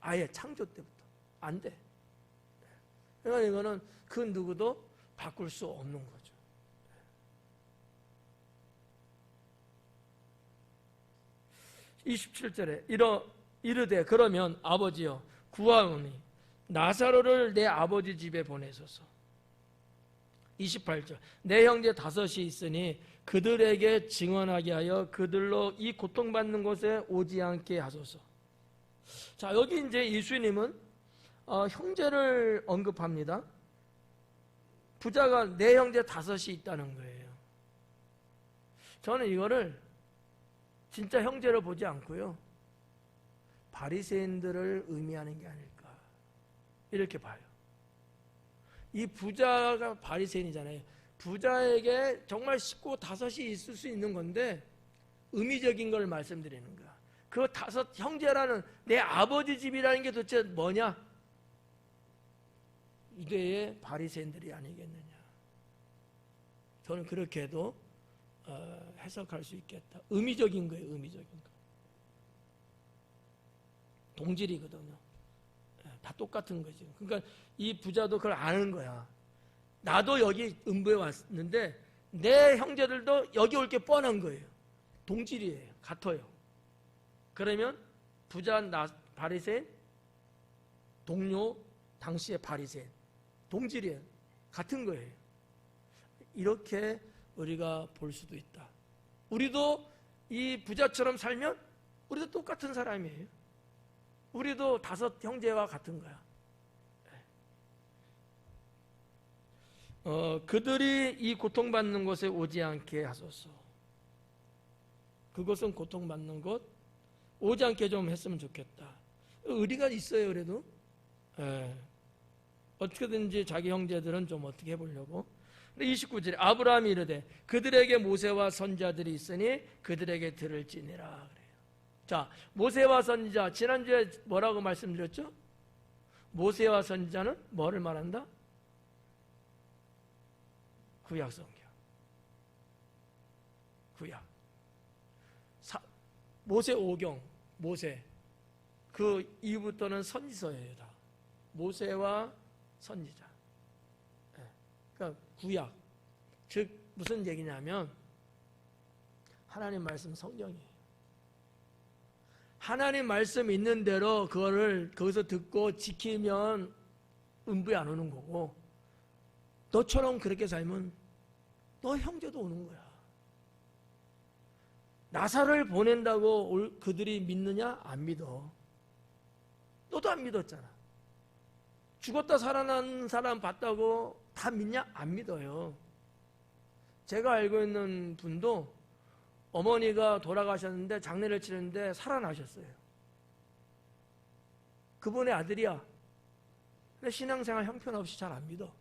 아예 창조 때부터 안 돼. 그러니까 이거는 그 누구도 바꿀 수 없는 거죠. 네. 27절에 이르되 그러면 아버지여 구하오니 나사로를 내 아버지 집에 보내소서. 28절 내 형제 5이 있으니 그들에게 증언하게 하여 그들로 이 고통받는 곳에 오지 않게 하소서. 자, 여기 이제 예수님은 형제를 언급합니다. 부자가 내 형제 5이 있다는 거예요. 저는 이거를 진짜 형제로 보지 않고요, 바리새인들을 의미하는 게 아닐까 이렇게 봐요. 이 부자가 바리새인이잖아요. 부자에게 정말 식구 5이 있을 수 있는 건데 의미적인 걸 말씀드리는 거야. 그 5 형제라는 내 아버지 집이라는 게 도대체 뭐냐? 유대의 바리새인들이 아니겠느냐. 저는 그렇게도 해석할 수 있겠다. 의미적인 거예요. 의미적인 거. 동질이거든요. 다 똑같은 거지. 그러니까 이 부자도 그걸 아는 거야. 나도 여기 음부에 왔는데 내 형제들도 여기 올 게 뻔한 거예요. 동질이에요. 같아요. 그러면 부자 바리새인, 동료 당시의 바리새인, 동질이에요. 같은 거예요. 이렇게 우리가 볼 수도 있다. 우리도 이 부자처럼 살면 우리도 똑같은 사람이에요. 우리도 5 형제와 같은 거야. 그들이 이 고통받는 곳에 오지 않게 하소서. 그것은 고통받는 곳 오지 않게 좀 했으면 좋겠다. 의리가 있어요. 그래도 어떻게든지 자기 형제들은 좀 어떻게 해보려고. 29절에 아브라함이 이르되 그들에게 모세와 선지자들이 있으니 그들에게 들을지니라 그래요. 자, 모세와 선지자 지난주에 뭐라고 말씀드렸죠? 모세와 선지자는 뭐를 말한다? 구약성경. 구약. 모세 5경, 모세. 그 이후부터는 선지서예요, 다. 모세와 선지자. 그러니까 구약. 즉 무슨 얘기냐면 하나님 말씀 성경이에요. 하나님 말씀 있는 대로 그거를 거기서 듣고 지키면 음부에 안 오는 거고, 너처럼 그렇게 살면 너 형제도 오는 거야. 나사로를 보낸다고 그들이 믿느냐? 안 믿어. 너도 안 믿었잖아. 죽었다 살아난 사람 봤다고 다 믿냐? 안 믿어요. 제가 알고 있는 분도 어머니가 돌아가셨는데 장례를 치르는데 살아나셨어요. 그분의 아들이야. 근데 신앙생활 형편없이 잘 안 믿어.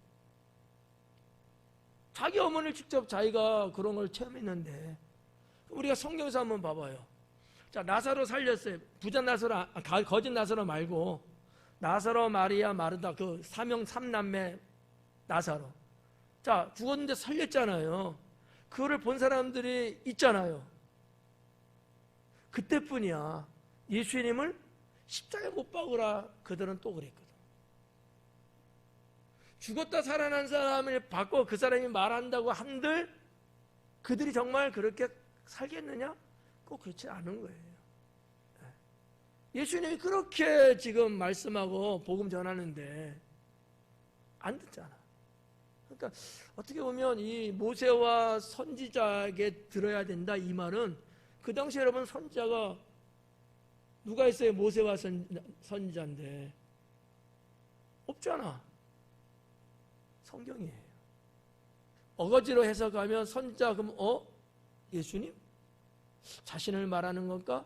자기 어머니를 직접 자기가 그런 걸 체험했는데, 우리가 성경에서 한번 봐봐요. 자, 나사로 살렸어요. 부자 나사로, 거짓 나사로 말고 나사로, 마리아, 마르다, 그 삼남매 나사로. 자, 죽었는데 살렸잖아요. 그거를 본 사람들이 있잖아요. 그때뿐이야. 예수님을 십자가에 못 박으라 그들은 또 그랬거든. 죽었다 살아난 사람을 받고 그 사람이 말한다고 한들 그들이 정말 그렇게 살겠느냐? 꼭 그렇지 않은 거예요. 예수님이 그렇게 지금 말씀하고 복음 전하는데 안 듣잖아. 그러니까 어떻게 보면 이 모세와 선지자에게 들어야 된다 이 말은, 그 당시 여러분 선지자가 누가 있어요? 모세와 선지자인데 없잖아. 성경이에요. 어거지로 해석하면 선지자 그럼 예수님? 자신을 말하는 건가?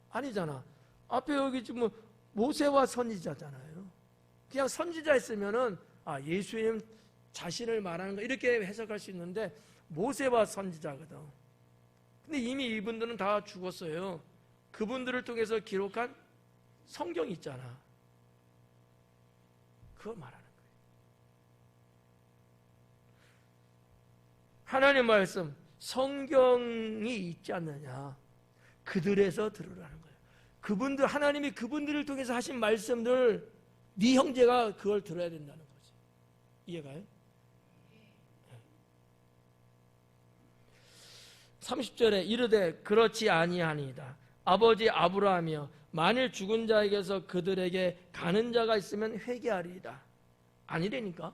아니잖아. 앞에 여기 지금 모세와 선지자잖아요. 그냥 선지자 했으면은 예수님 자신을 말하는 거 이렇게 해석할 수 있는데 모세와 선지자거든. 근데 이미 이분들은 다 죽었어요. 그분들을 통해서 기록한 성경이 있잖아. 그거 말하는 거예요. 하나님 말씀, 성경이 있지 않느냐. 그들에서 들으라는 거예요. 그분들, 하나님이 그분들을 통해서 하신 말씀들, 네 형제가 그걸 들어야 된다는 거지. 이해가요? 30절에 이르되 그렇지 아니하니이다. 아버지 아브라함이여, 만일 죽은 자에게서 그들에게 가는 자가 있으면 회개하리이다. 아니라니까.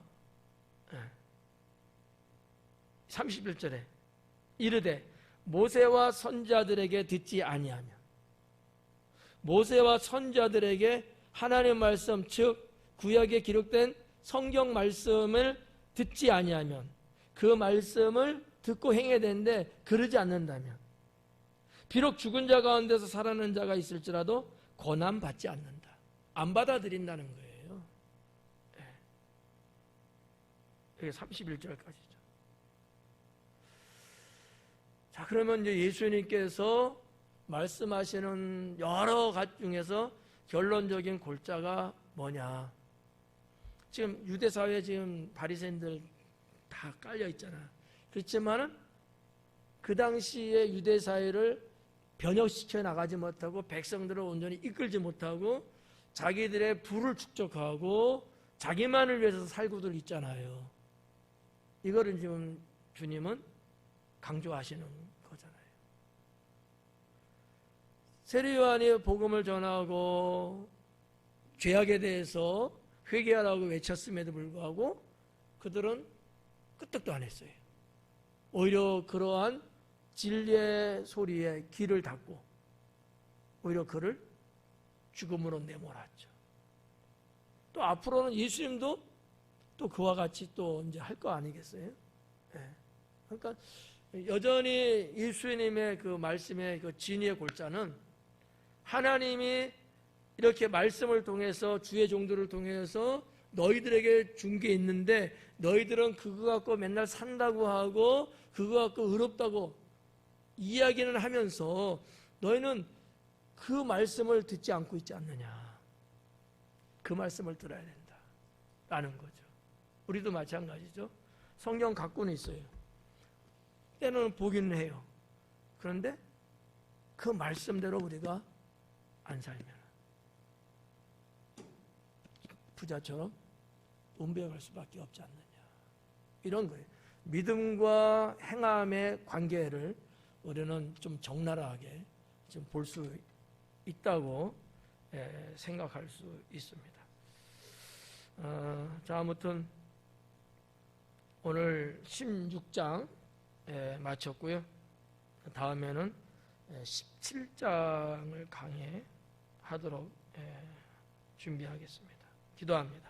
31절에 이르되 모세와 선지자들에게 듣지 아니하며, 모세와 선지자들에게 하나님의 말씀 즉 구약에 기록된 성경 말씀을 듣지 아니하면, 그 말씀을 듣고 행해야 되는데 그러지 않는다면 비록 죽은 자 가운데서 살아난 자가 있을지라도 고난 받지 않는다. 안 받아들인다는 거예요. 이게 31절까지죠. 자, 그러면 이제 예수님께서 말씀하시는 여러 가지 중에서 결론적인 골자가 뭐냐? 지금 유대 사회에 지금 바리새인들 다 깔려 있잖아. 그렇지만은 그 당시에 유대 사회를 변혁시켜 나가지 못하고 백성들을 온전히 이끌지 못하고 자기들의 부를 축적하고 자기만을 위해서 살고들 있잖아요. 이거를 지금 주님은 강조하시는 거잖아요. 세례 요한이 복음을 전하고 죄악에 대해서 회개하라고 외쳤음에도 불구하고 그들은 끄떡도 안 했어요. 오히려 그러한 진리의 소리에 귀를 닫고 오히려 그를 죽음으로 내몰았죠. 또 앞으로는 예수님도 또 그와 같이 또 이제 할 거 아니겠어요? 네. 그러니까 여전히 예수님의 그 말씀의 그 진리의 골자는 하나님이 이렇게 말씀을 통해서 주의 종들을 통해서 너희들에게 준 게 있는데 너희들은 그거 갖고 맨날 산다고 하고 그거 갖고 의롭다고 이야기는 하면서 너희는 그 말씀을 듣지 않고 있지 않느냐. 그 말씀을 들어야 된다 라는 거죠. 우리도 마찬가지죠. 성경 갖고는 있어요. 때는 보기는 해요. 그런데 그 말씀대로 우리가 안 살면 부자처럼 운배갈 수밖에 없지 않느냐. 이런 거예요. 믿음과 행함의 관계를 우리는 좀 적나라하게 좀 볼 수 있다고 생각할 수 있습니다. 자, 아무튼 오늘 16장 마쳤고요. 다음에는 17장을 강의하도록 준비하겠습니다. 기도합니다.